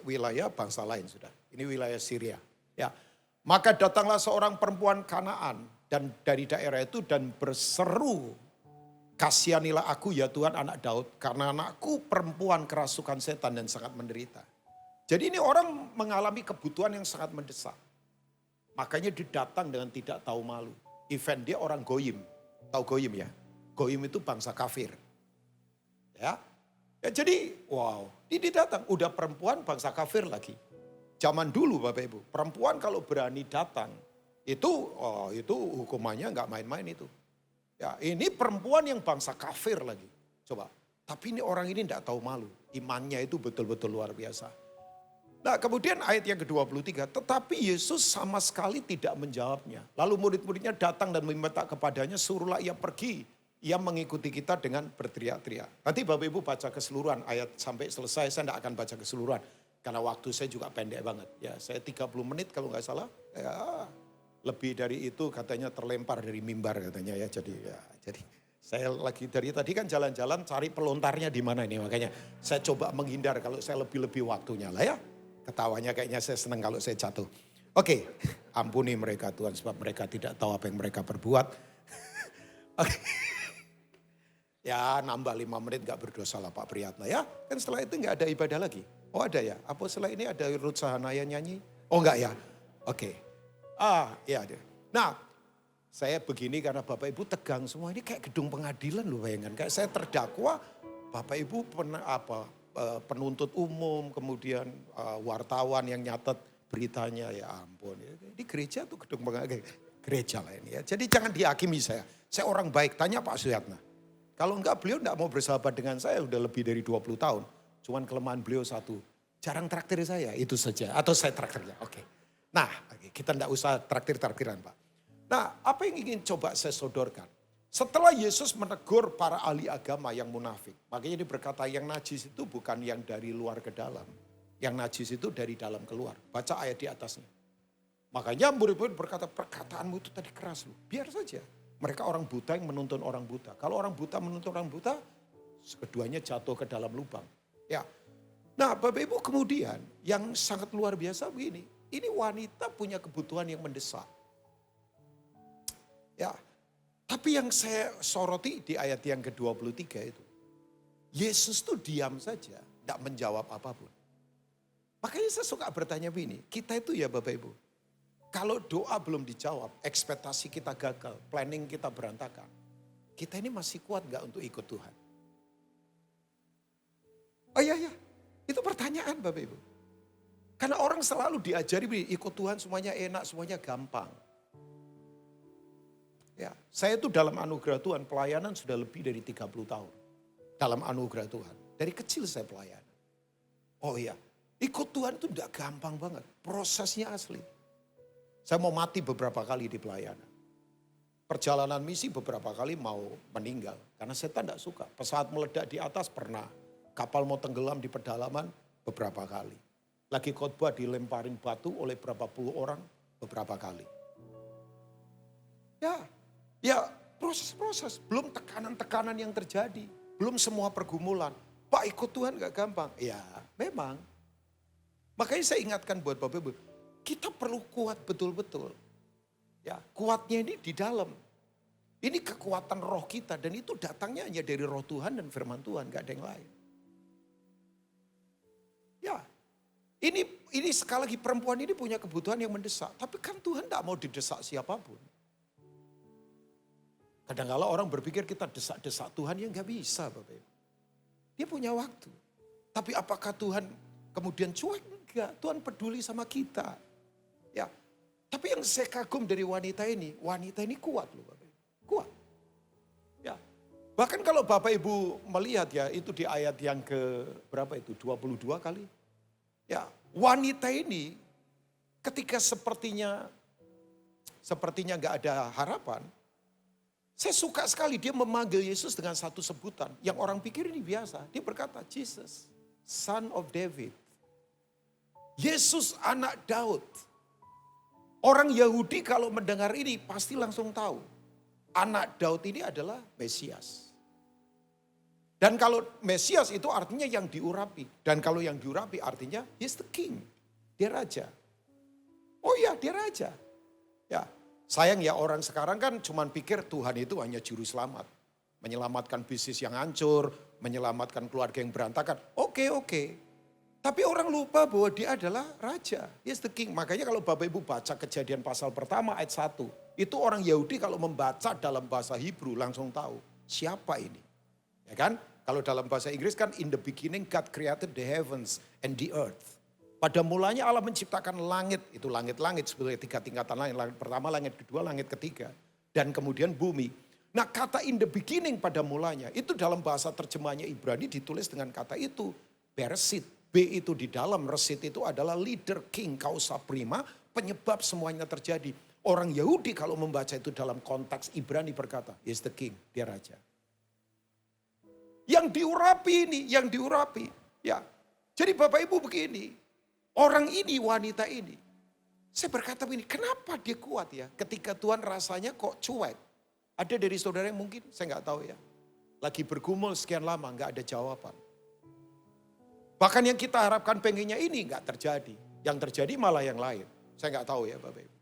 wilayah bangsa lain sudah. Ini wilayah Syria. Ya. Maka datanglah seorang perempuan Kanaan dan dari daerah itu dan berseru, "Kasihanilah aku ya Tuhan anak Daud, karena anakku perempuan kerasukan setan dan sangat menderita." Jadi ini orang mengalami kebutuhan yang sangat mendesak. Makanya dia datang dengan tidak tahu malu. Event dia orang Goyim. Tahu Goyim ya? Goyim itu bangsa kafir. Ya, jadi wow, ini datang. Udah perempuan bangsa kafir lagi. Zaman dulu Bapak Ibu, perempuan kalau berani datang, itu hukumannya nggak main-main itu. Ya, ini perempuan yang bangsa kafir lagi. Coba, tapi ini orang ini nggak tahu malu. Imannya itu betul-betul luar biasa. Nah kemudian ayat yang ke-23, tetapi Yesus sama sekali tidak menjawabnya. Lalu murid-muridnya datang dan meminta kepadanya, suruhlah ia pergi. Ia mengikuti kita dengan berteriak-teriak. Nanti Bapak Ibu baca keseluruhan ayat sampai selesai, saya tidak akan baca keseluruhan. Karena waktu saya juga pendek banget. Ya, saya 30 menit kalau nggak salah. Ya, lebih dari itu katanya terlempar dari mimbar katanya ya. Jadi saya lagi dari tadi kan jalan-jalan cari pelontarnya di mana ini. Makanya saya coba menghindar kalau saya lebih-lebih waktunya lah ya. Ketawanya kayaknya saya senang kalau saya jatuh. Oke, ampuni mereka Tuhan sebab mereka tidak tahu apa yang mereka perbuat. Oke. Ya nambah 5 menit gak berdosa lah Pak Priyatna ya. Kan setelah itu gak ada ibadah lagi. Oh ada ya, apa setelah ini ada Ruth Sahanaya nyanyi? Oh enggak ya, oke. Iya ada. Nah saya begini karena Bapak Ibu tegang semua. Ini kayak gedung pengadilan loh bayangkan. Kayak saya terdakwa, Bapak Ibu penuntut umum, kemudian wartawan yang nyatet beritanya, ya ampun. Di gereja tuh gedung pengadilan, gereja lah ini ya. Jadi jangan dihakimi saya. Saya orang baik, tanya Pak Suyatna. Kalau enggak beliau enggak mau bersahabat dengan saya udah lebih dari 20 tahun. Cuman kelemahan beliau satu, jarang traktir saya, itu saja. Atau saya traktirnya, oke. Nah kita enggak usah traktir-traktiran Pak. Nah apa yang ingin coba saya sodorkan. Setelah Yesus menegur para ahli agama yang munafik. Makanya dia berkata yang najis itu bukan yang dari luar ke dalam. Yang najis itu dari dalam keluar. Baca ayat di atasnya. Makanya murid-murid berkata perkataanmu itu tadi keras loh. Biar saja. Mereka orang buta yang menuntun orang buta. Kalau orang buta menuntun orang buta, keduanya jatuh ke dalam lubang. Ya. Nah Bapak Ibu kemudian yang sangat luar biasa begini. Ini wanita punya kebutuhan yang mendesak. Ya. Tapi yang saya soroti di ayat yang ke-23 itu. Yesus tuh diam saja, tidak menjawab apapun. Makanya saya suka bertanya begini, kita itu ya Bapak Ibu. Kalau doa belum dijawab, ekspektasi kita gagal, planning kita berantakan. Kita ini masih kuat gak untuk ikut Tuhan? Oh iya, itu pertanyaan Bapak Ibu. Karena orang selalu diajari ikut Tuhan semuanya enak, semuanya gampang. Ya, saya itu dalam anugerah Tuhan pelayanan sudah lebih dari 30 tahun. Dalam anugerah Tuhan. Dari kecil saya pelayanan. Oh iya, ikut Tuhan itu tidak gampang banget. Prosesnya asli. Saya mau mati beberapa kali di pelayanan. Perjalanan misi beberapa kali mau meninggal. Karena setan tidak suka. Pesawat meledak di atas pernah. Kapal mau tenggelam di pedalaman beberapa kali. Lagi khotbah dilemparin batu oleh berapa puluh orang beberapa kali. Ya proses-proses. Belum tekanan-tekanan yang terjadi. Belum semua pergumulan. Pak ikut Tuhan gak gampang. Ya memang. Makanya saya ingatkan buat Bapak Ibu. Kita perlu kuat betul-betul. Ya, kuatnya ini di dalam. Ini kekuatan roh kita. Dan itu datangnya hanya dari roh Tuhan dan firman Tuhan. Gak ada yang lain. Ya, ini sekali lagi perempuan ini punya kebutuhan yang mendesak. Tapi kan Tuhan gak mau didesak siapapun. Kadang-kadang orang berpikir kita desak-desak Tuhan, ya nggak bisa Bapak Ibu. Dia punya waktu. Tapi apakah Tuhan kemudian cuek? Enggak, Tuhan peduli sama kita. Ya, tapi yang saya kagum dari wanita ini kuat loh Bapak Ibu. Kuat. Ya, bahkan kalau Bapak Ibu melihat ya, itu di ayat yang ke berapa itu, 22 kali. Ya, wanita ini ketika sepertinya nggak ada harapan, saya suka sekali dia memanggil Yesus dengan satu sebutan. Yang orang pikir ini biasa. Dia berkata, Jesus, Son of David. Yesus anak Daud. Orang Yahudi kalau mendengar ini pasti langsung tahu. Anak Daud ini adalah Mesias. Dan kalau Mesias itu artinya yang diurapi. Dan kalau yang diurapi artinya he's the king. Dia raja. Oh iya, dia raja. Ya, sayang ya orang sekarang kan cuman pikir Tuhan itu hanya juru selamat. Menyelamatkan bisnis yang hancur, menyelamatkan keluarga yang berantakan. Oke. Tapi orang lupa bahwa dia adalah raja. He's the king. Makanya kalau Bapak Ibu baca Kejadian pasal pertama ayat 1. Itu orang Yahudi kalau membaca dalam bahasa Hebrew langsung tahu siapa ini. Ya kan? Kalau dalam bahasa Inggris kan in the beginning God created the heavens and the earth. Pada mulanya Allah menciptakan langit. Itu langit-langit sebetulnya 3 tingkatan langit. Langit pertama, langit kedua, langit ketiga. Dan kemudian bumi. Nah kata in the beginning pada mulanya. Itu dalam bahasa terjemahnya Ibrani ditulis dengan kata itu. Bereshit. B itu di dalam, resit itu adalah leader, king, causa prima, penyebab semuanya terjadi. Orang Yahudi kalau membaca itu dalam konteks Ibrani berkata, he is the king, dia raja. Yang diurapi ini, yang diurapi. Ya, jadi Bapak Ibu begini, orang ini, wanita ini. Saya berkata begini, kenapa dia kuat ya ketika Tuhan rasanya kok cuek. Ada dari saudara yang mungkin, saya nggak tahu ya. Lagi bergumul sekian lama, nggak ada jawaban. Bahkan yang kita harapkan pengennya ini nggak terjadi. Yang terjadi malah yang lain. Saya nggak tahu ya Bapak Ibu.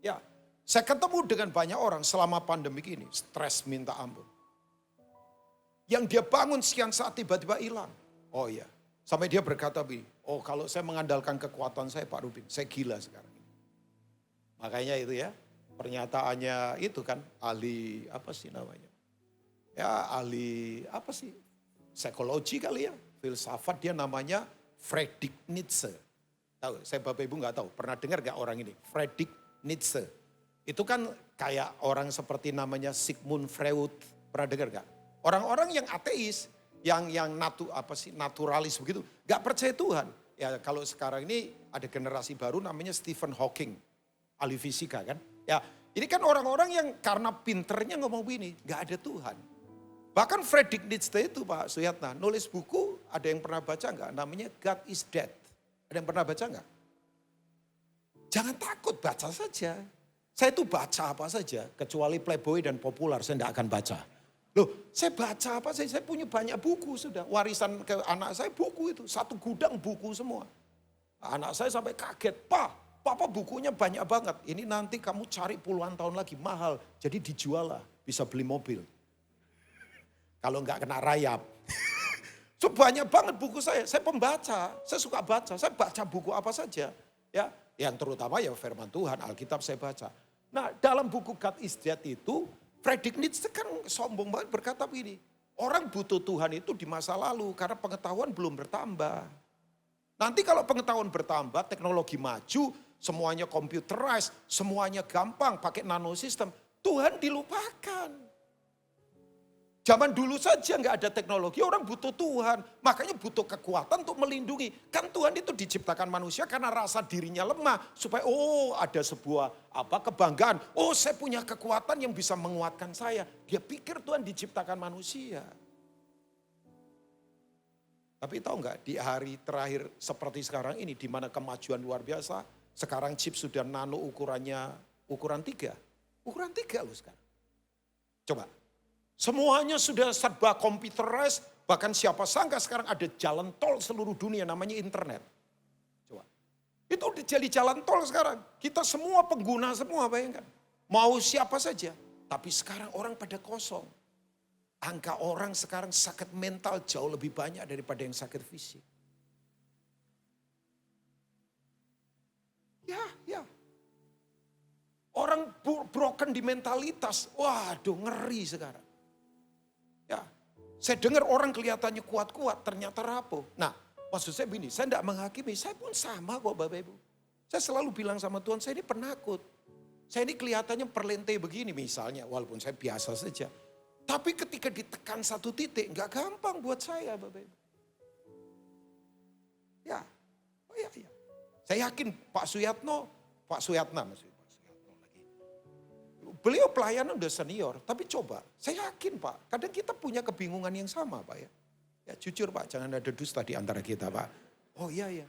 Ya, saya ketemu dengan banyak orang selama pandemi ini. Stres minta ampun. Yang dia bangun siang saat tiba-tiba hilang. Oh iya. Sampai dia berkata begini. Oh kalau saya mengandalkan kekuatan saya Pak Rubin. Saya gila sekarang ini. Makanya itu ya. Pernyataannya itu kan. Ahli apa sih namanya. Ya ahli apa sih. Psikologi kali ya. Filsafat dia namanya Friedrich Nietzsche. Tahu, saya Bapak Ibu nggak tahu, pernah dengar gak orang ini? Friedrich Nietzsche. Itu kan kayak orang seperti namanya Sigmund Freud, pernah dengar gak? Orang-orang yang ateis, yang naturalis begitu, gak percaya Tuhan. Ya kalau sekarang ini ada generasi baru namanya Stephen Hawking, ahli fisika kan. Ya ini kan orang-orang yang karena pinternya ngomong begini, gak ada Tuhan. Bahkan Friedrich Nietzsche itu Pak Suyatna nulis buku, ada yang pernah baca enggak? Namanya God is Dead. Ada yang pernah baca enggak? Jangan takut, baca saja. Saya itu baca apa saja, kecuali Playboy dan Popular, saya enggak akan baca. Loh, saya baca apa saja, saya punya banyak buku sudah. Warisan ke anak saya buku itu, 1 gudang buku semua. Anak saya sampai kaget, Pak, Papa bukunya banyak banget. Ini nanti kamu cari puluhan tahun lagi, mahal. Jadi dijual lah, bisa beli mobil. Kalau enggak kena rayap. So banyak banget buku saya pembaca, saya suka baca, saya baca buku apa saja. Ya, yang terutama ya firman Tuhan, Alkitab saya baca. Nah dalam buku God is Dead itu, Friedrich Nietzsche kan sombong banget berkata begini, orang butuh Tuhan itu di masa lalu karena pengetahuan belum bertambah. Nanti kalau pengetahuan bertambah, teknologi maju, semuanya computerized, semuanya gampang pakai nanosistem, Tuhan dilupakan. Zaman dulu saja nggak ada teknologi, orang butuh Tuhan. Makanya butuh kekuatan untuk melindungi. Kan Tuhan itu diciptakan manusia karena rasa dirinya lemah. Supaya ada sebuah kebanggaan. Oh saya punya kekuatan yang bisa menguatkan saya. Dia pikir Tuhan diciptakan manusia. Tapi tahu nggak di hari terakhir seperti sekarang ini. Di mana kemajuan luar biasa. Sekarang chip sudah nano ukurannya ukuran 3. Ukuran 3 loh sekarang. Coba. Semuanya sudah serba computerized, bahkan siapa sangka sekarang ada jalan tol seluruh dunia namanya internet. Coba, itu udah jadi jalan tol sekarang. Kita semua pengguna semua bayangkan. Mau siapa saja, tapi sekarang orang pada kosong. Angka orang sekarang sakit mental jauh lebih banyak daripada yang sakit fisik. Ya. Orang broken di mentalitas, waduh ngeri sekarang. Ya, saya dengar orang kelihatannya kuat-kuat, ternyata rapuh. Nah, maksud saya begini, saya tidak menghakimi, saya pun sama kok Bapak Ibu. Saya selalu bilang sama Tuhan, saya ini penakut. Saya ini kelihatannya perlente begini misalnya, walaupun saya biasa saja. Tapi ketika ditekan satu titik, nggak gampang buat saya Bapak Ibu. Ya, iya. Saya yakin Pak Suyatna maksudnya. Beliau pelayanan udah senior, tapi coba, saya yakin Pak, kadang kita punya kebingungan yang sama Pak ya. Ya jujur Pak, jangan ada dusta di antara kita Pak. Oh iya.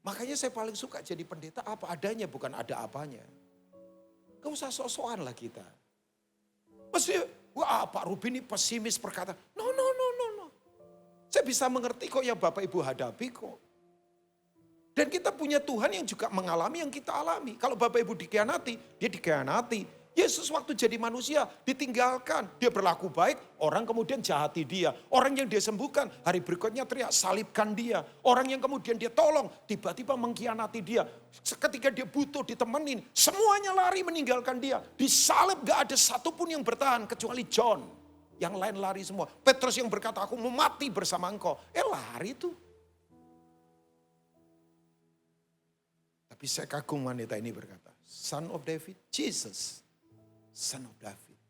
Makanya saya paling suka jadi pendeta apa adanya, bukan ada apanya. Gak usah sok-sokan lah kita. Pasti, wah Pak Ruby ini pesimis berkata, no. Saya bisa mengerti kok yang Bapak Ibu hadapi kok. Dan kita punya Tuhan yang juga mengalami yang kita alami. Kalau Bapak Ibu dikhianati, dia dikhianati. Yesus waktu jadi manusia ditinggalkan. Dia berlaku baik, orang kemudian jahati dia. Orang yang dia sembuhkan, hari berikutnya teriak salibkan dia. Orang yang kemudian dia tolong, tiba-tiba mengkhianati dia. Ketika dia butuh ditemenin, semuanya lari meninggalkan dia. Disalib gak ada satupun yang bertahan kecuali John. Yang lain lari semua. Petrus yang berkata, aku mau mati bersama engkau. Lari tuh. Tapi saya kagum wanita ini berkata, Son of David, Jesus, Son of David,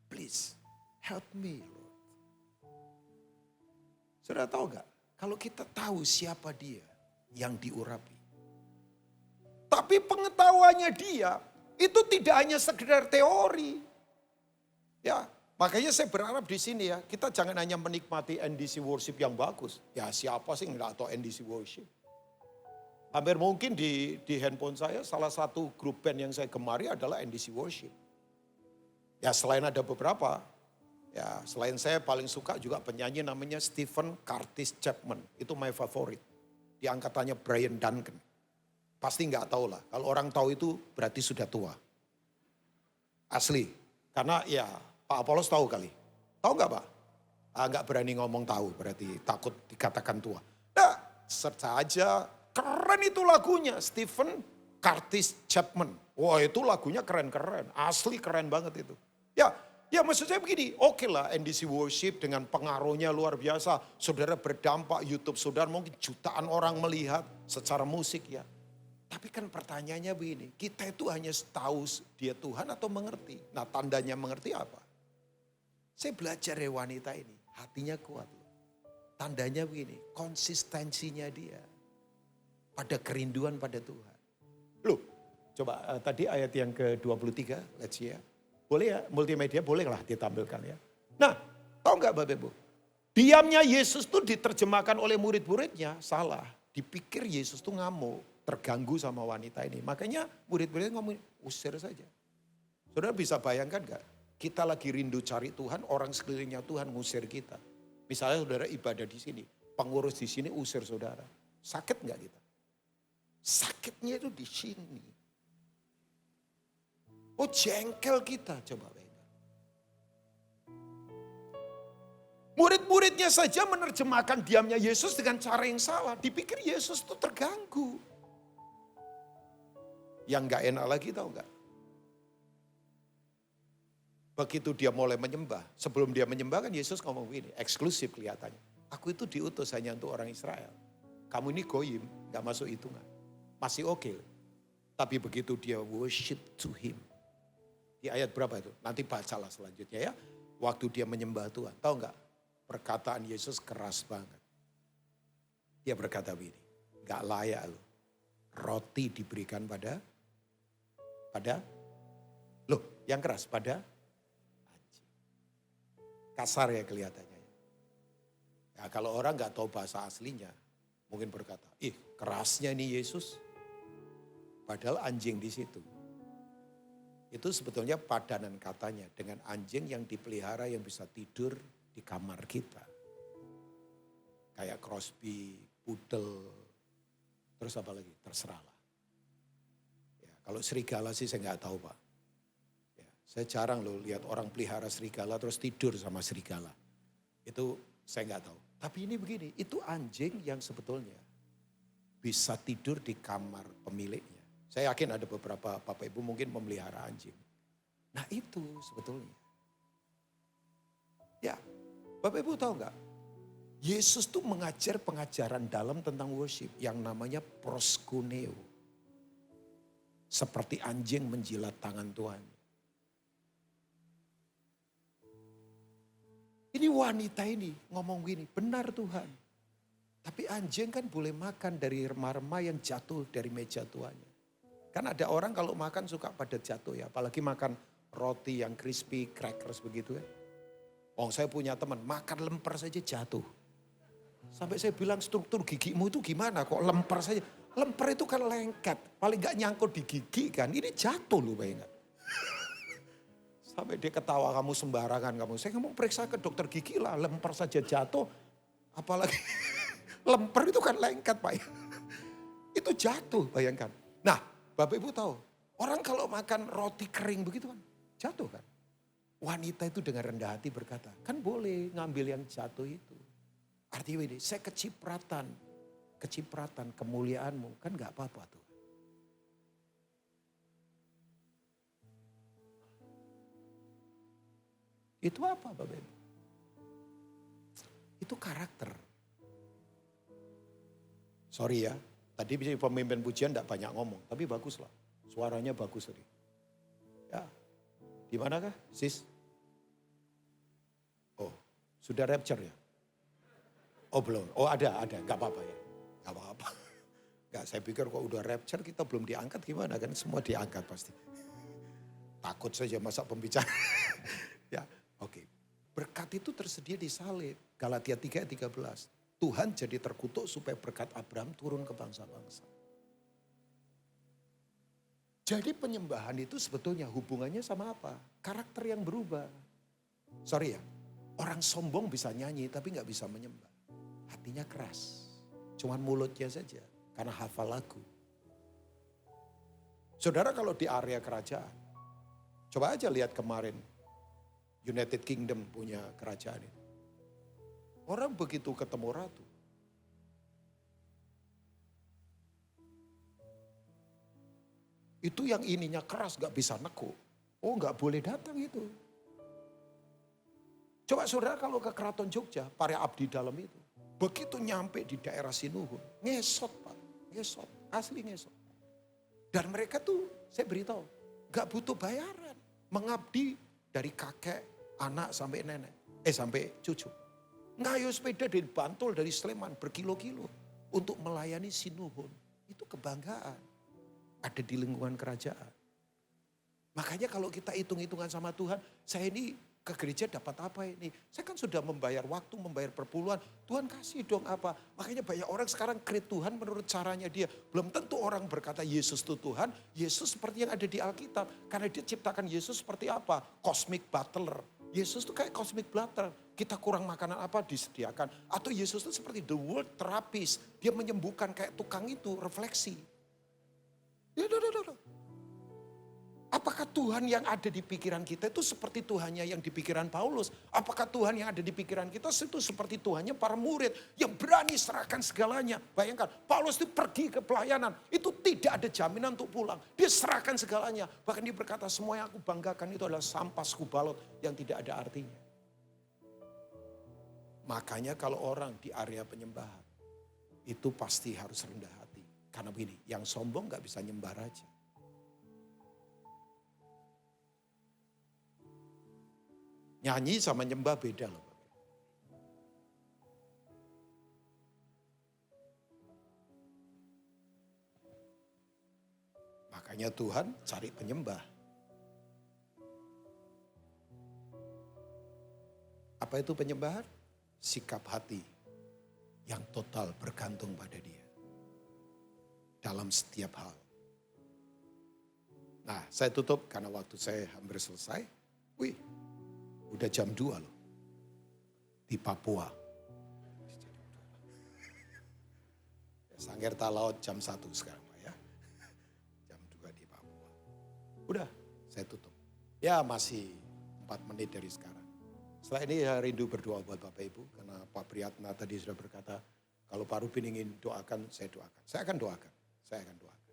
please help me, Lord. Saudara tahu gak? Kalau kita tahu siapa dia yang diurapi. Tapi pengetahuannya dia itu tidak hanya sekedar teori. Ya, makanya saya berharap di sini ya, kita jangan hanya menikmati NDC worship yang bagus. Ya siapa sih nggak tahu NDC worship? Hampir mungkin di handphone saya salah satu grup band yang saya gemari adalah NDC worship. Ya selain ada beberapa, ya selain saya paling suka juga penyanyi namanya Stephen Curtis Chapman. Itu my favorite. Di angkatannya Brian Duncan. Pasti nggak tahu lah. Kalau orang tahu itu berarti sudah tua. Asli. Karena ya Pak Apolos tahu kali. Tahu nggak Pak? Nggak berani ngomong tahu, berarti takut dikatakan tua. Nah, search aja, keren itu lagunya, Stephen Curtis Chapman. Wah itu lagunya keren-keren, asli keren banget itu. Ya maksud saya begini, oke lah NDC Worship dengan pengaruhnya luar biasa. Saudara berdampak, YouTube saudara mungkin jutaan orang melihat secara musik ya. Tapi kan pertanyaannya begini, kita itu hanya tahu dia Tuhan atau mengerti? Nah tandanya mengerti apa? Saya belajar ya wanita ini, hatinya kuat. Tandanya begini, konsistensinya dia pada kerinduan pada Tuhan. Loh, coba tadi ayat yang ke-23, let's see ya. Boleh ya, multimedia bolehlah ditampilkan ya. Nah, tahu nggak Bapak Ibu? Diamnya Yesus tuh diterjemahkan oleh murid-muridnya salah. Dipikir Yesus tuh ngamuk, terganggu sama wanita ini. Makanya murid-muridnya ngomong, usir saja. Saudara bisa bayangkan nggak? Kita lagi rindu cari Tuhan, orang sekelilingnya Tuhan ngusir kita. Misalnya saudara ibadah di sini, pengurus di sini usir saudara. Sakit nggak kita? Sakitnya itu di sini. Oh jengkel kita, coba bayangkan. Murid-muridnya saja menerjemahkan diamnya Yesus dengan cara yang salah. Dipikir Yesus itu terganggu. Yang gak enak lagi tahu gak? Begitu dia mulai menyembah, sebelum dia menyembah kan Yesus ngomong begini, eksklusif kelihatannya. Aku itu diutus hanya untuk orang Israel. Kamu ini goyim, gak masuk hitungan. Masih oke. Tapi begitu dia worship to him. Di ayat berapa itu? Nanti bacalah selanjutnya ya. Waktu dia menyembah Tuhan. Tahu gak? Perkataan Yesus keras banget. Dia berkata begini, gak layak loh. Roti diberikan pada yang keras, pada kasar ya kelihatannya. Ya, kalau orang nggak tahu bahasa aslinya, mungkin berkata, kerasnya ini Yesus. Padahal anjing di situ. Itu sebetulnya padanan katanya dengan anjing yang dipelihara yang bisa tidur di kamar kita. Kayak Crosby, Poodle, terus apa lagi? Terserahlah. Ya, kalau serigala sih saya nggak tahu Pak. Saya jarang loh lihat orang pelihara serigala terus tidur sama serigala. Itu saya nggak tahu. Tapi ini begini, itu anjing yang sebetulnya bisa tidur di kamar pemiliknya. Saya yakin ada beberapa Bapak Ibu mungkin memelihara anjing. Nah itu sebetulnya. Ya, Bapak Ibu tahu nggak? Yesus tuh mengajar pengajaran dalam tentang worship yang namanya proskuneo. Seperti anjing menjilat tangan Tuhan. Ini wanita ini ngomong gini, benar Tuhan. Tapi anjing kan boleh makan dari remah-remah yang jatuh dari meja tuannya. Kan ada orang kalau makan suka pada jatuh ya. Apalagi makan roti yang crispy, crackers begitu ya. Oh saya punya teman, makan lemper saja jatuh. Sampai saya bilang struktur gigimu itu gimana kok lemper saja. Lemper itu kan lengket, paling gak nyangkut di gigi kan. Ini jatuh loh bayangkan. Sampai dia ketawa, kamu sembarangan kamu. Saya ngomong periksa ke dokter gigi lah, lemper saja jatuh. Apalagi lemper itu kan lengket Pak. Itu jatuh bayangkan. Nah Bapak Ibu tahu, orang kalau makan roti kering begitu kan jatuh kan. Wanita itu dengan rendah hati berkata, kan boleh ngambil yang jatuh itu. Artinya ini, saya kecipratan kemuliaanmu, kan gak apa-apa tuh. Itu apa Bapak Ibu? Itu karakter. Sorry ya, tadi pemimpin pujian gak banyak ngomong, tapi bagus lah. Suaranya bagus tadi. Ya, di manakah sis? Oh, sudah rapture ya? Oh belum, oh ada, gak apa-apa ya. Gak apa-apa. Gak, saya pikir kok udah rapture kita belum diangkat gimana kan, semua diangkat pasti. Takut saja masa pembicara. Ya, oke. Berkat itu tersedia di salib. Galatia 3 ayat 13. Tuhan jadi terkutuk supaya berkat Abraham turun ke bangsa-bangsa. Jadi penyembahan itu sebetulnya hubungannya sama apa? Karakter yang berubah. Sorry ya, orang sombong bisa nyanyi tapi gak bisa menyembah. Hatinya keras. Cuman mulutnya saja karena hafal lagu. Saudara kalau di area kerajaan, coba aja lihat kemarin United Kingdom punya kerajaan itu. Orang begitu ketemu ratu, itu yang ininya keras gak bisa nekuk. Oh gak boleh datang itu. Coba saudara kalau ke Keraton Jogja, para abdi dalam itu. Begitu nyampe di daerah Sinuhun, ngesot Pak, ngesot, asli ngesot. Dan mereka tuh, saya beritahu, gak butuh bayaran. Mengabdi dari kakek, anak sampai nenek, sampai cucu. Ngayu sepeda dari Bantul, dari Sleman, berkilo-kilo. Untuk melayani Sinuhun, itu kebanggaan. Ada di lingkungan kerajaan. Makanya kalau kita hitung-hitungan sama Tuhan, saya ini ke gereja dapat apa ini? Saya kan sudah membayar waktu, membayar perpuluhan. Tuhan kasih dong apa? Makanya banyak orang sekarang create Tuhan menurut caranya dia. Belum tentu orang berkata Yesus itu Tuhan. Yesus seperti yang ada di Alkitab. Karena dia ciptakan Yesus seperti apa? Cosmic butler. Yesus itu kayak cosmic butler. Kita kurang makanan apa disediakan. Atau Yesus itu seperti the world therapist. Dia menyembuhkan kayak tukang itu, refleksi. Apakah Tuhan yang ada di pikiran kita itu seperti Tuhannya yang di pikiran Paulus? Apakah Tuhan yang ada di pikiran kita itu seperti Tuhannya para murid yang berani serahkan segalanya? Bayangkan, Paulus itu pergi ke pelayanan, itu tidak ada jaminan untuk pulang. Dia serahkan segalanya. Bahkan dia berkata, semua yang aku banggakan itu adalah sampah suku balot yang tidak ada artinya. Makanya kalau orang di area penyembahan, itu pasti harus rendah hati. Karena begini, yang sombong gak bisa nyembah raja. Nyanyi sama nyembah beda loh. Makanya Tuhan cari penyembah. Apa itu penyembahan? Sikap hati yang total bergantung pada Dia. Dalam setiap hal. Nah, saya tutup karena waktu saya hampir selesai. Wih, udah jam 2 loh. Di Papua. Sanggerta Laut jam 1 sekarang Pak ya. Jam 2 di Papua. Udah, saya tutup. Ya masih 4 menit dari sekarang. Setelah ini ya rindu berdoa buat Bapak Ibu. Karena Pak Priyatna tadi sudah berkata, kalau Pak Rubin ingin doakan, saya doakan. Saya akan doakan. Saya akan doakan.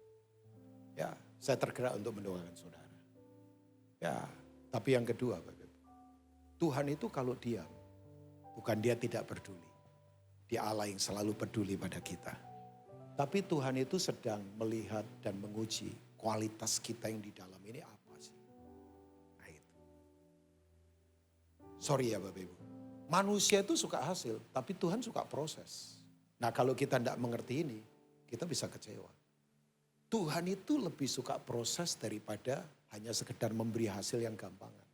Ya, saya tergerak untuk mendoakan saudara. Ya, tapi yang kedua Bapak Ibu. Tuhan itu kalau diam, bukan dia tidak peduli. Dia Allah yang selalu peduli pada kita. Tapi Tuhan itu sedang melihat dan menguji kualitas kita yang di dalam ini apa sih. Nah itu. Sorry ya Bapak Ibu. Manusia itu suka hasil, tapi Tuhan suka proses. Nah kalau kita tidak mengerti ini, kita bisa kecewa. Tuhan itu lebih suka proses daripada hanya sekedar memberi hasil yang gampangan.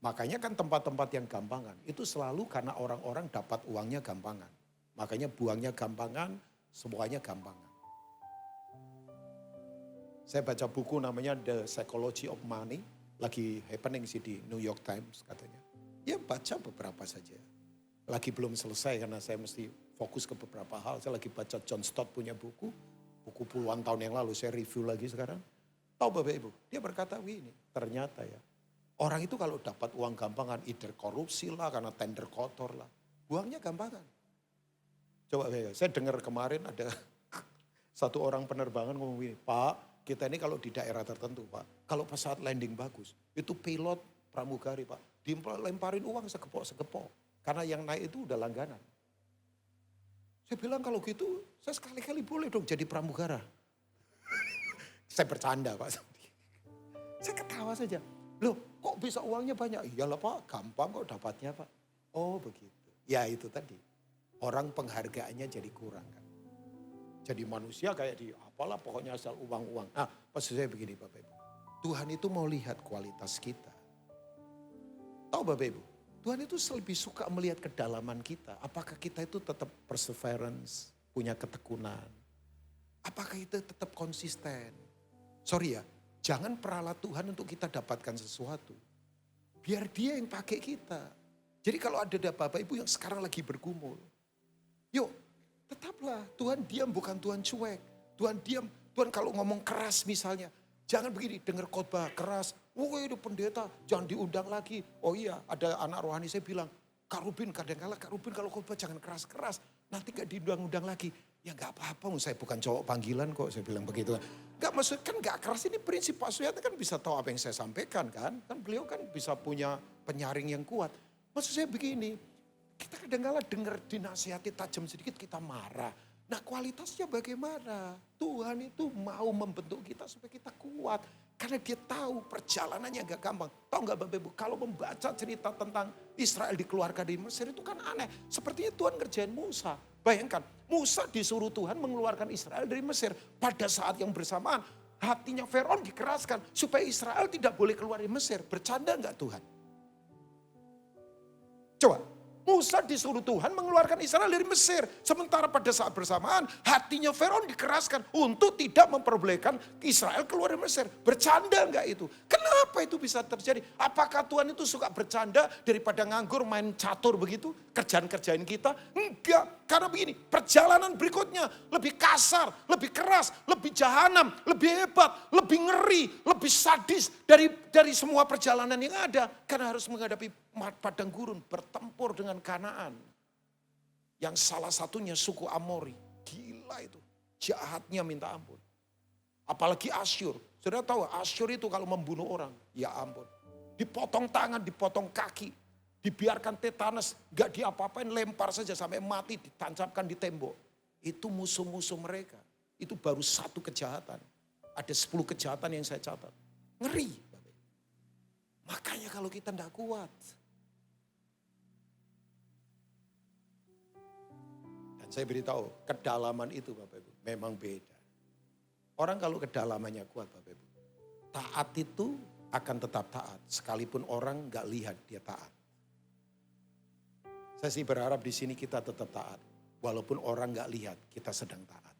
Makanya kan tempat-tempat yang gampangan itu selalu karena orang-orang dapat uangnya gampangan. Makanya buangnya gampangan, semuanya gampangan. Saya baca buku namanya The Psychology of Money. Lagi happening sih di New York Times katanya. Ya baca beberapa saja. Lagi belum selesai karena saya mesti fokus ke beberapa hal. Saya lagi baca John Stott punya buku puluhan tahun yang lalu, saya review lagi sekarang. Tahu Bapak Ibu, dia berkata begini, ternyata ya, orang itu kalau dapat uang gampangan, either korupsi lah, karena tender kotor lah, uangnya gampangan. Coba saya dengar kemarin ada satu orang penerbangan ngomong begini, Pak, kita ini kalau di daerah tertentu Pak, kalau pas saat landing bagus, itu pilot pramugari Pak, dilemparin uang segepok-segepok. Karena yang naik itu udah langganan. Saya bilang kalau gitu, saya sekali-kali boleh dong jadi pramugara. Saya bercanda Pak. Saya ketawa saja. Loh kok bisa uangnya banyak? Iyalah Pak, gampang kok dapatnya Pak. Oh begitu. Ya itu tadi. Orang penghargaannya jadi kurang kan. Jadi manusia kayak di apalah pokoknya asal uang-uang. Nah maksud saya begini Bapak Ibu. Tuhan itu mau lihat kualitas kita. Tahu Bapak Ibu? Tuhan itu lebih suka melihat kedalaman kita. Apakah kita itu tetap perseverance, punya ketekunan. Apakah kita tetap konsisten. Sorry ya, jangan peralat Tuhan untuk kita dapatkan sesuatu. Biar dia yang pakai kita. Jadi kalau ada Bapak Ibu yang sekarang lagi bergumul. Yuk, tetaplah Tuhan diam bukan Tuhan cuek. Tuhan diam, Tuhan kalau ngomong keras misalnya. Jangan begini, dengar khotbah keras. Woi itu pendeta, jangan diundang lagi. Oh iya, ada anak rohani saya bilang, Kak Rubin kadang-kala Kak Rubin kalau khotbah jangan keras-keras. Nanti gak diundang-undang lagi. Ya gak apa-apa, saya bukan cowok panggilan kok, saya bilang begitu. Gak maksud kan gak keras, ini prinsip Pak Suyat kan bisa tahu apa yang saya sampaikan kan. Kan beliau kan bisa punya penyaring yang kuat. Maksud saya begini, kita kadang-kala dengar dinasihati tajam sedikit kita marah. Nah kualitasnya bagaimana? Tuhan itu mau membentuk kita supaya kita kuat. Karena dia tahu perjalanannya gak gampang. Tahu gak Bapak Ibu, kalau membaca cerita tentang Israel dikeluarkan dari Mesir itu kan aneh. Sepertinya Tuhan ngerjain Musa. Bayangkan, Musa disuruh Tuhan mengeluarkan Israel dari Mesir. Pada saat yang bersamaan, hatinya Firaun dikeraskan. Supaya Israel tidak boleh keluar dari Mesir. Bercanda gak Tuhan? Coba. Musa disuruh Tuhan mengeluarkan Israel dari Mesir. Sementara pada saat bersamaan hatinya Firaun dikeraskan untuk tidak memperbolehkan Israel keluar dari Mesir. Bercanda enggak itu? Kenapa itu bisa terjadi? Apakah Tuhan itu suka bercanda daripada nganggur main catur begitu? Kerjaan-kerjain kita? Enggak. Karena begini, perjalanan berikutnya lebih kasar, lebih keras, lebih jahanam, lebih hebat, lebih ngeri, lebih sadis dari semua perjalanan yang ada. Karena harus menghadapi padang gurun, bertempur dengan Kanaan. Yang salah satunya suku Amori. Gila itu, jahatnya minta ampun. Apalagi Asyur. Saudara tahu Asyur itu kalau membunuh orang, ya ampun. Dipotong tangan, dipotong kaki. Dibiarkan tetanus, gak diapa-apain, lempar saja sampai mati, ditancapkan di tembok. Itu musuh-musuh mereka. Itu baru satu kejahatan. Ada 10 kejahatan yang saya catat. Ngeri. Makanya kalau kita tidak kuat. Dan saya beritahu, kedalaman itu Bapak Ibu memang beda. Orang kalau kedalamannya kuat Bapak Ibu. Taat itu akan tetap taat. Sekalipun orang gak lihat dia taat. Saya sih berharap di sini kita tetap taat. Walaupun orang gak lihat kita sedang taat.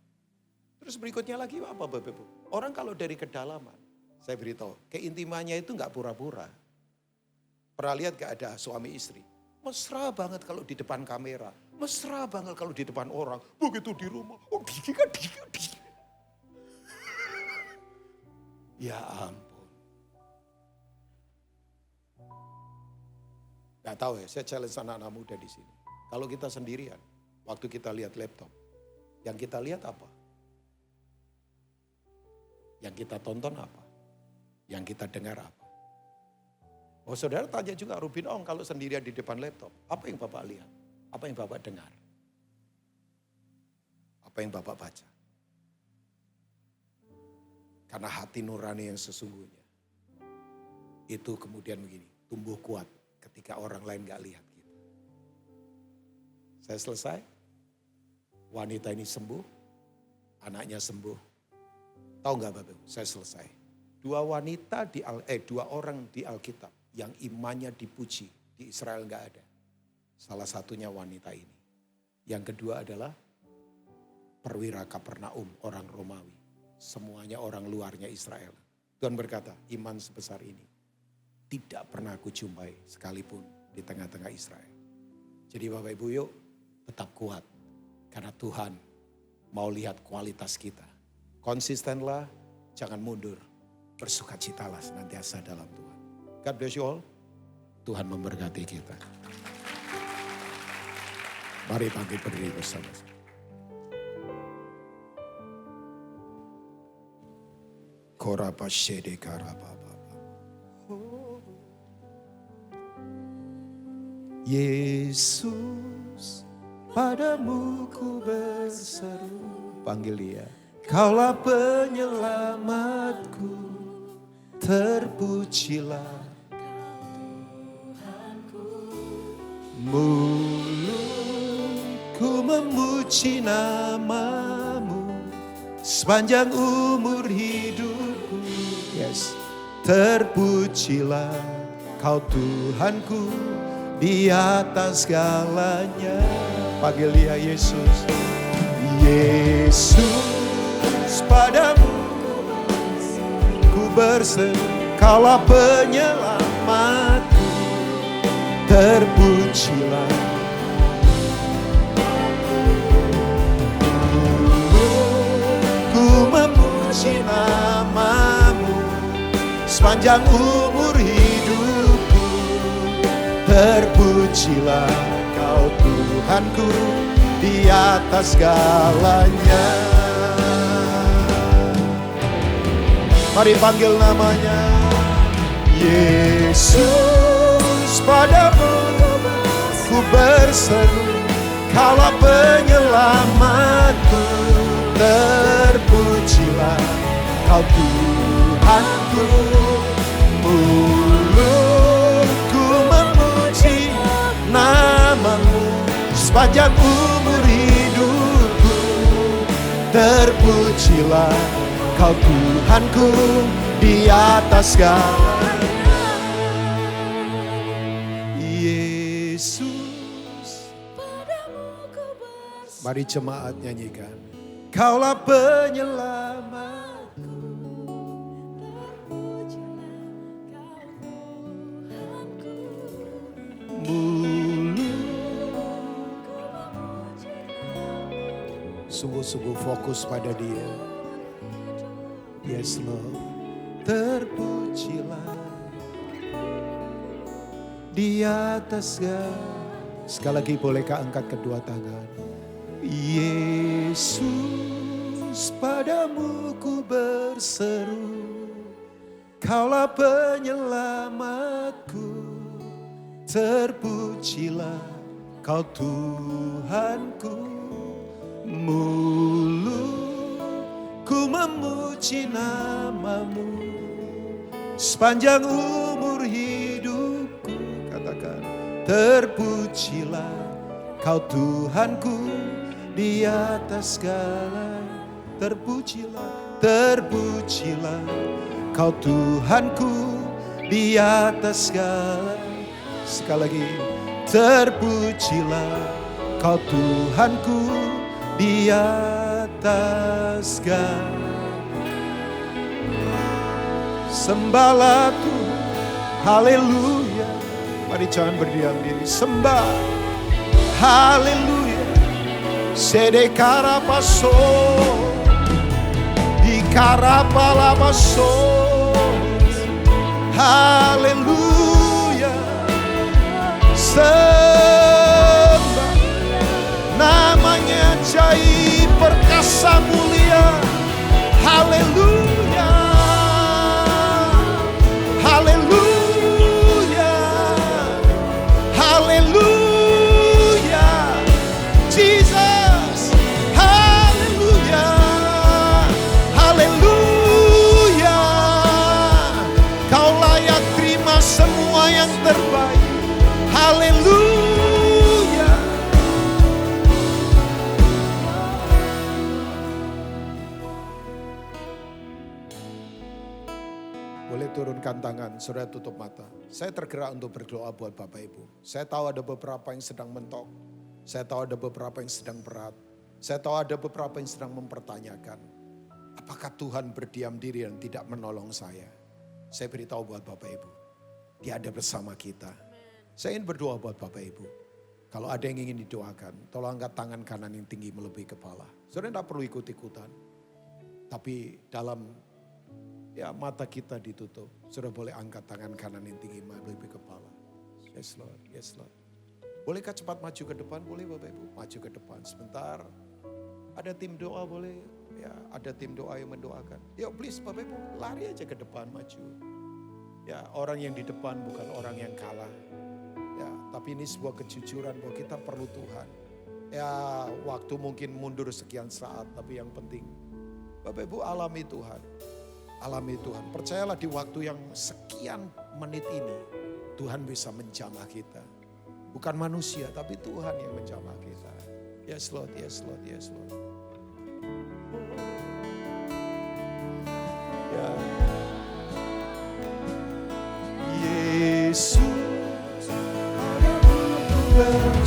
Terus berikutnya lagi apa Bapak Ibu? Orang kalau dari kedalaman, saya beritahu, keintimannya itu gak pura-pura. Pernah lihat gak ada suami istri? Mesra banget kalau di depan kamera. Mesra banget kalau di depan orang. Begitu di rumah, oh dika. Ya ampun. Gak tahu ya, saya challenge anak-anak muda di sini. Kalau kita sendirian, waktu kita lihat laptop, yang kita lihat apa? Yang kita tonton apa? Yang kita dengar apa? Oh saudara tanya juga Rubin Ong kalau sendirian di depan laptop, apa yang Bapak lihat? Apa yang Bapak dengar? Apa yang Bapak baca? Karena hati nurani yang sesungguhnya, itu kemudian begini, tumbuh kuat. Ketika orang lain gak lihat kita. Saya selesai. Wanita ini sembuh. Anaknya sembuh. Tahu gak Bapak Ibu? Saya selesai. Dua orang di Alkitab yang imannya dipuji. Di Israel gak ada. Salah satunya wanita ini. Yang kedua adalah perwira Kapernaum, orang Romawi. semuanya orang luarnya Israel. Tuhan berkata, iman sebesar ini tidak pernah aku jumpai sekalipun di tengah-tengah Israel. Jadi Bapak Ibu yuk tetap kuat. Karena Tuhan mau lihat kualitas kita. Konsistenlah, jangan mundur. Bersukacitalah senantiasa dalam Tuhan. God bless you all. Tuhan memberkati kita. Mari bangkit berdiri bersama-sama. Korapa shede karapa. Yesus, padamu ku berseru. Panggil dia. Kaulah penyelamatku, terpujilah mulutku memuji namamu sepanjang umur hidupku. Yes, terpujilah kau Tuhanku di atas segalanya. Panggil dia Yesus. Yesus, padamu ku berseru, kaulah penyelamatku, terpujilah. Ku memuji namamu sepanjang umur hidupku, terpujilah kau Tuhanku di atas segalanya. Mari panggil namanya. Yesus, padamu ku berseru, kaulah penyelamatku, terpujilah kau Tuhanku. Mulutku memuji namamu sepanjang umur hidupku, terpujilah kau Tuhanku di atas segalanya. Yesus, mari jemaat nyanyikan. Kaulah penyelamatku, sungguh-sungguh fokus pada dia. Yes Lord, terpujilah di atas segala. Sekali lagi bolehkah angkat kedua tangan. Yesus, padamu ku berseru, kaulah penyelamatku, terpujilah kau Tuhanku. Mulutku memuji namamu sepanjang umur hidupku. Katakan, terpujilah kau Tuhanku di atas segala. Terpujilah, terpujilah kau Tuhanku di atas segala. Sekali lagi, terpujilah kau Tuhanku di atas segala. Sembahlah Tuhan, haleluya. Mari jangan berdiam diri, sembah, haleluya. Sede karapaso, di karapalapaso, haleluya. Sembah, namanya ajaib, perkasa, mulia, haleluya, haleluya, haleluya, Jesus, haleluya, haleluya. Kau layak terima semua yang terbaik, haleluya. Boleh turunkan tangan, saudara tutup mata. Saya tergerak untuk berdoa buat Bapak Ibu. Saya tahu ada beberapa yang sedang mentok. Saya tahu ada beberapa yang sedang berat. Saya tahu ada beberapa yang sedang mempertanyakan. Apakah Tuhan berdiam diri dan tidak menolong saya? Saya beritahu buat Bapak Ibu, Dia ada bersama kita. Saya ingin berdoa buat Bapak Ibu. Kalau ada yang ingin didoakan, tolong angkat tangan kanan yang tinggi melebihi kepala. Saudara tidak perlu ikut-ikutan. Tapi dalam mata kita ditutup, saudara boleh angkat tangan kanan yang tinggi melebihi kepala. Yes Lord, yes Lord. Bolehkah cepat maju ke depan? Boleh Bapak Ibu, maju ke depan sebentar. Ada tim doa boleh, ya ada tim doa yang mendoakan. Yuk please Bapak Ibu, lari aja ke depan, maju. Ya orang yang di depan bukan orang yang kalah. Ya, tapi ini sebuah kejujuran bahwa kita perlu Tuhan. Ya waktu mungkin mundur sekian saat, tapi yang penting Bapak Ibu alami Tuhan. Alami Tuhan. Percayalah di waktu yang sekian menit ini Tuhan bisa menjamah kita. Bukan manusia tapi Tuhan yang menjamah kita. Yes Lord, yes Lord, yes Lord. Ya. Yesus.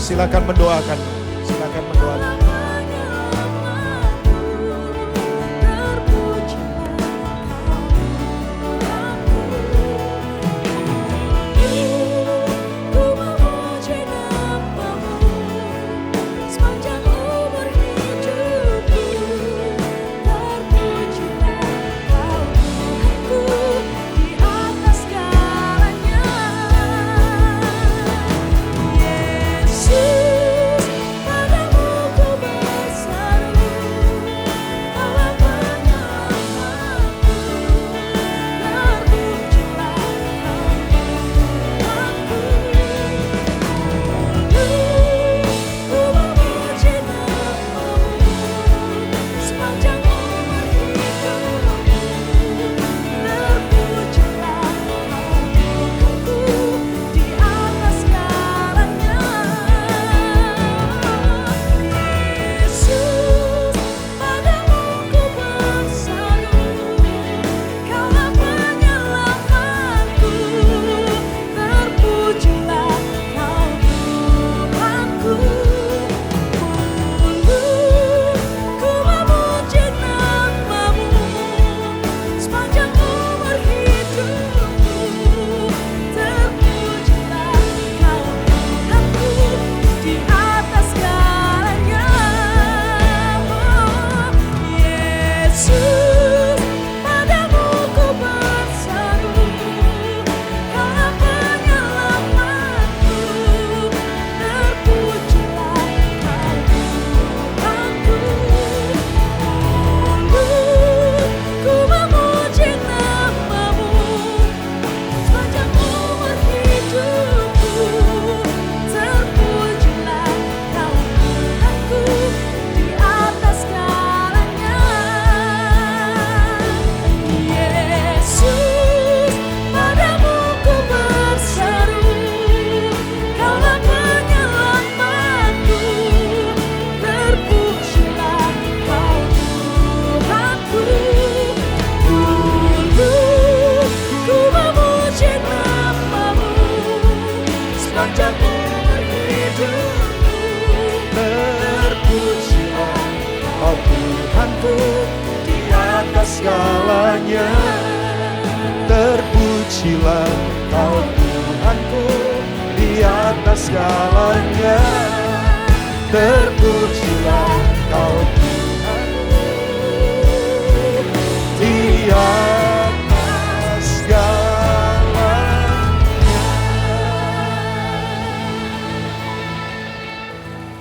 Silakan mendoakan. Silakan mendoakan. segalanya. Terpujilah Kau Tuhanku di atas segalanya. Terpujilah Kau Tuhanku di atas segalanya.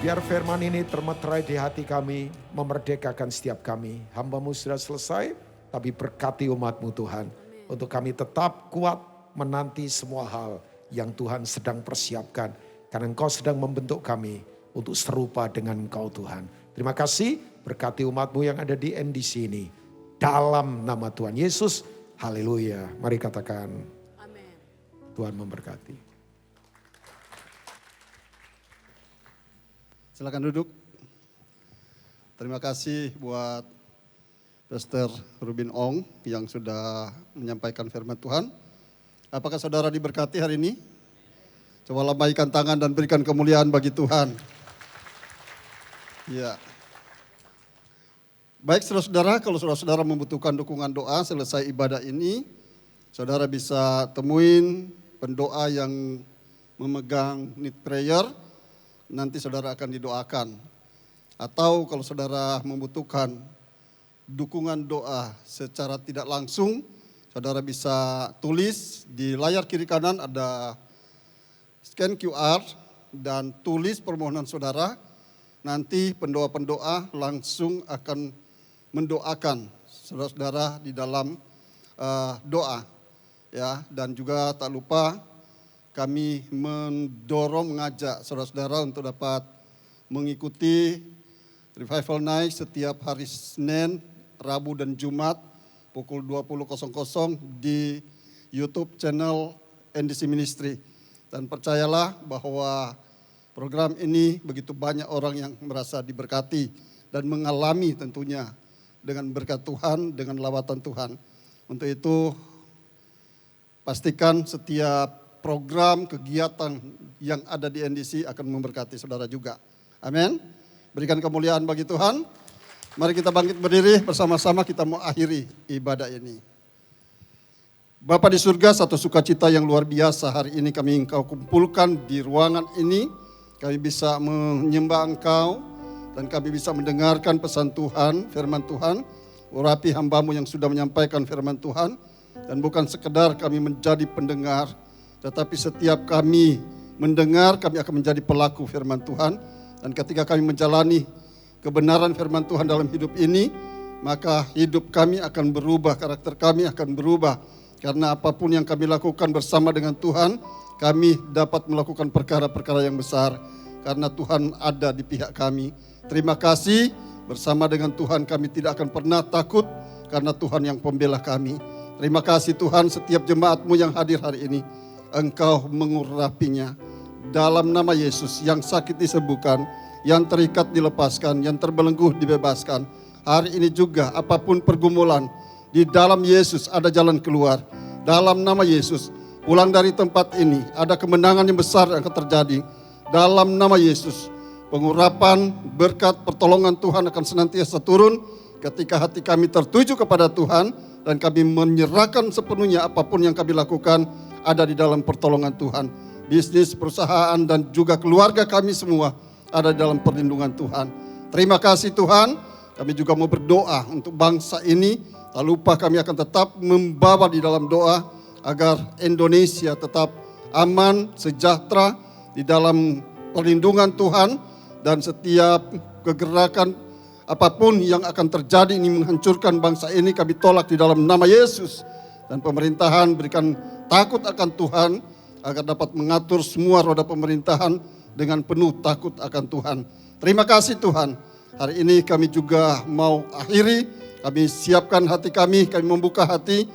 Biar firman ini termeterai di hati kami, memerdekakan setiap kami. Hamba-Mu sudah selesai, tapi berkati umat-Mu Tuhan. Untuk kami tetap kuat menanti semua hal yang Tuhan sedang persiapkan. Karena Engkau sedang membentuk kami untuk serupa dengan Engkau Tuhan. Terima kasih, berkati umat-Mu yang ada di NDC ini. Dalam nama Tuhan Yesus, haleluya. Mari katakan, amin. Tuhan memberkati. Silakan duduk. Terima kasih buat Pastor Rubin Ong yang sudah menyampaikan firman Tuhan. Apakah saudara diberkati hari ini? Coba lambaikan tangan dan berikan kemuliaan bagi Tuhan. Ya. Baik saudara-saudara, kalau saudara-saudara membutuhkan dukungan doa selesai ibadah ini, saudara bisa temuin pendoa yang memegang need prayer, nanti saudara akan didoakan. Atau kalau saudara membutuhkan dukungan doa secara tidak langsung, saudara bisa tulis di layar kiri kanan ada scan QR dan tulis permohonan saudara. Nanti pendoa-pendoa langsung akan mendoakan saudara-saudara di dalam doa. Ya, dan juga tak lupa kami mengajak saudara-saudara untuk dapat mengikuti Revival Night setiap hari Senin, Rabu dan Jumat pukul 20.00 di YouTube channel NDC Ministry. Dan percayalah bahwa program ini begitu banyak orang yang merasa diberkati dan mengalami tentunya dengan berkat Tuhan, dengan lawatan Tuhan. Untuk itu pastikan setiap program, kegiatan yang ada di NDC akan memberkati saudara juga. Amin. Berikan kemuliaan bagi Tuhan. Mari kita bangkit berdiri bersama-sama, kita mau akhiri ibadah ini. Bapa di surga, satu sukacita yang luar biasa hari ini kami Engkau kumpulkan di ruangan ini. Kami bisa menyembah Engkau dan kami bisa mendengarkan pesan Tuhan, firman Tuhan. Urapi hamba-Mu yang sudah menyampaikan firman Tuhan. Dan bukan sekedar kami menjadi pendengar, tetapi setiap kami mendengar, kami akan menjadi pelaku firman Tuhan. Dan ketika kami menjalani kebenaran firman Tuhan dalam hidup ini, maka hidup kami akan berubah, karakter kami akan berubah. Karena apapun yang kami lakukan bersama dengan Tuhan, kami dapat melakukan perkara-perkara yang besar. Karena Tuhan ada di pihak kami. Terima kasih, bersama dengan Tuhan kami tidak akan pernah takut, karena Tuhan yang pembela kami. Terima kasih Tuhan, setiap jemaat-Mu yang hadir hari ini, Engkau mengurapinya. Dalam nama Yesus, yang sakit disembuhkan, yang terikat dilepaskan, yang terbelenggu dibebaskan. Hari ini juga apapun pergumulan, di dalam Yesus ada jalan keluar. Dalam nama Yesus, pulang dari tempat ini ada kemenangan yang besar yang akan terjadi. Dalam nama Yesus, pengurapan, berkat, pertolongan Tuhan akan senantiasa turun ketika hati kami tertuju kepada Tuhan dan kami menyerahkan sepenuhnya apapun yang kami lakukan ada di dalam pertolongan Tuhan. Bisnis, perusahaan, dan juga keluarga kami semua ada di dalam perlindungan Tuhan. Terima kasih Tuhan, kami juga mau berdoa untuk bangsa ini. Tak lupa kami akan tetap membawa di dalam doa agar Indonesia tetap aman, sejahtera di dalam perlindungan Tuhan. Dan setiap kegerakan apapun yang akan terjadi ini menghancurkan bangsa ini, kami tolak di dalam nama Yesus. Dan pemerintahan berikan takut akan Tuhan agar dapat mengatur semua roda pemerintahan dengan penuh takut akan Tuhan. Terima kasih Tuhan. Hari ini kami juga mau akhiri, kami siapkan hati kami membuka hati,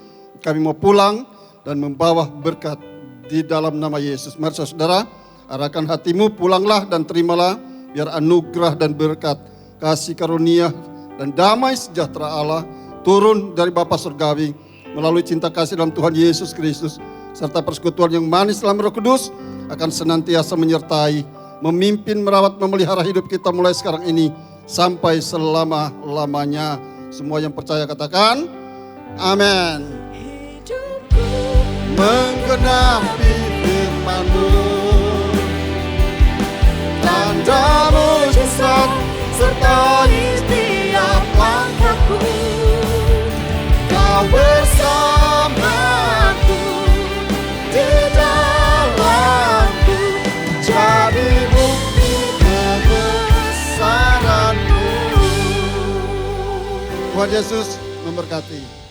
kami mau pulang dan membawa berkat di dalam nama Yesus. Mari saudara, arahkan hatimu, pulanglah dan terimalah, biar anugerah dan berkat, kasih karunia dan damai sejahtera Allah turun dari Bapa Surgawi melalui cinta kasih dalam Tuhan Yesus Kristus serta persekutuan yang manis dalam Roh Kudus akan senantiasa menyertai, memimpin, merawat, memelihara hidup kita mulai sekarang ini sampai selama-lamanya. Semua yang percaya katakan amin. Menggenapi firman-Mu, tanda mujizat sertai setiap langkahku. Kau bersamaku di dalamku, jadi bukti kebesaran-Mu. Tuhan Yesus memberkati.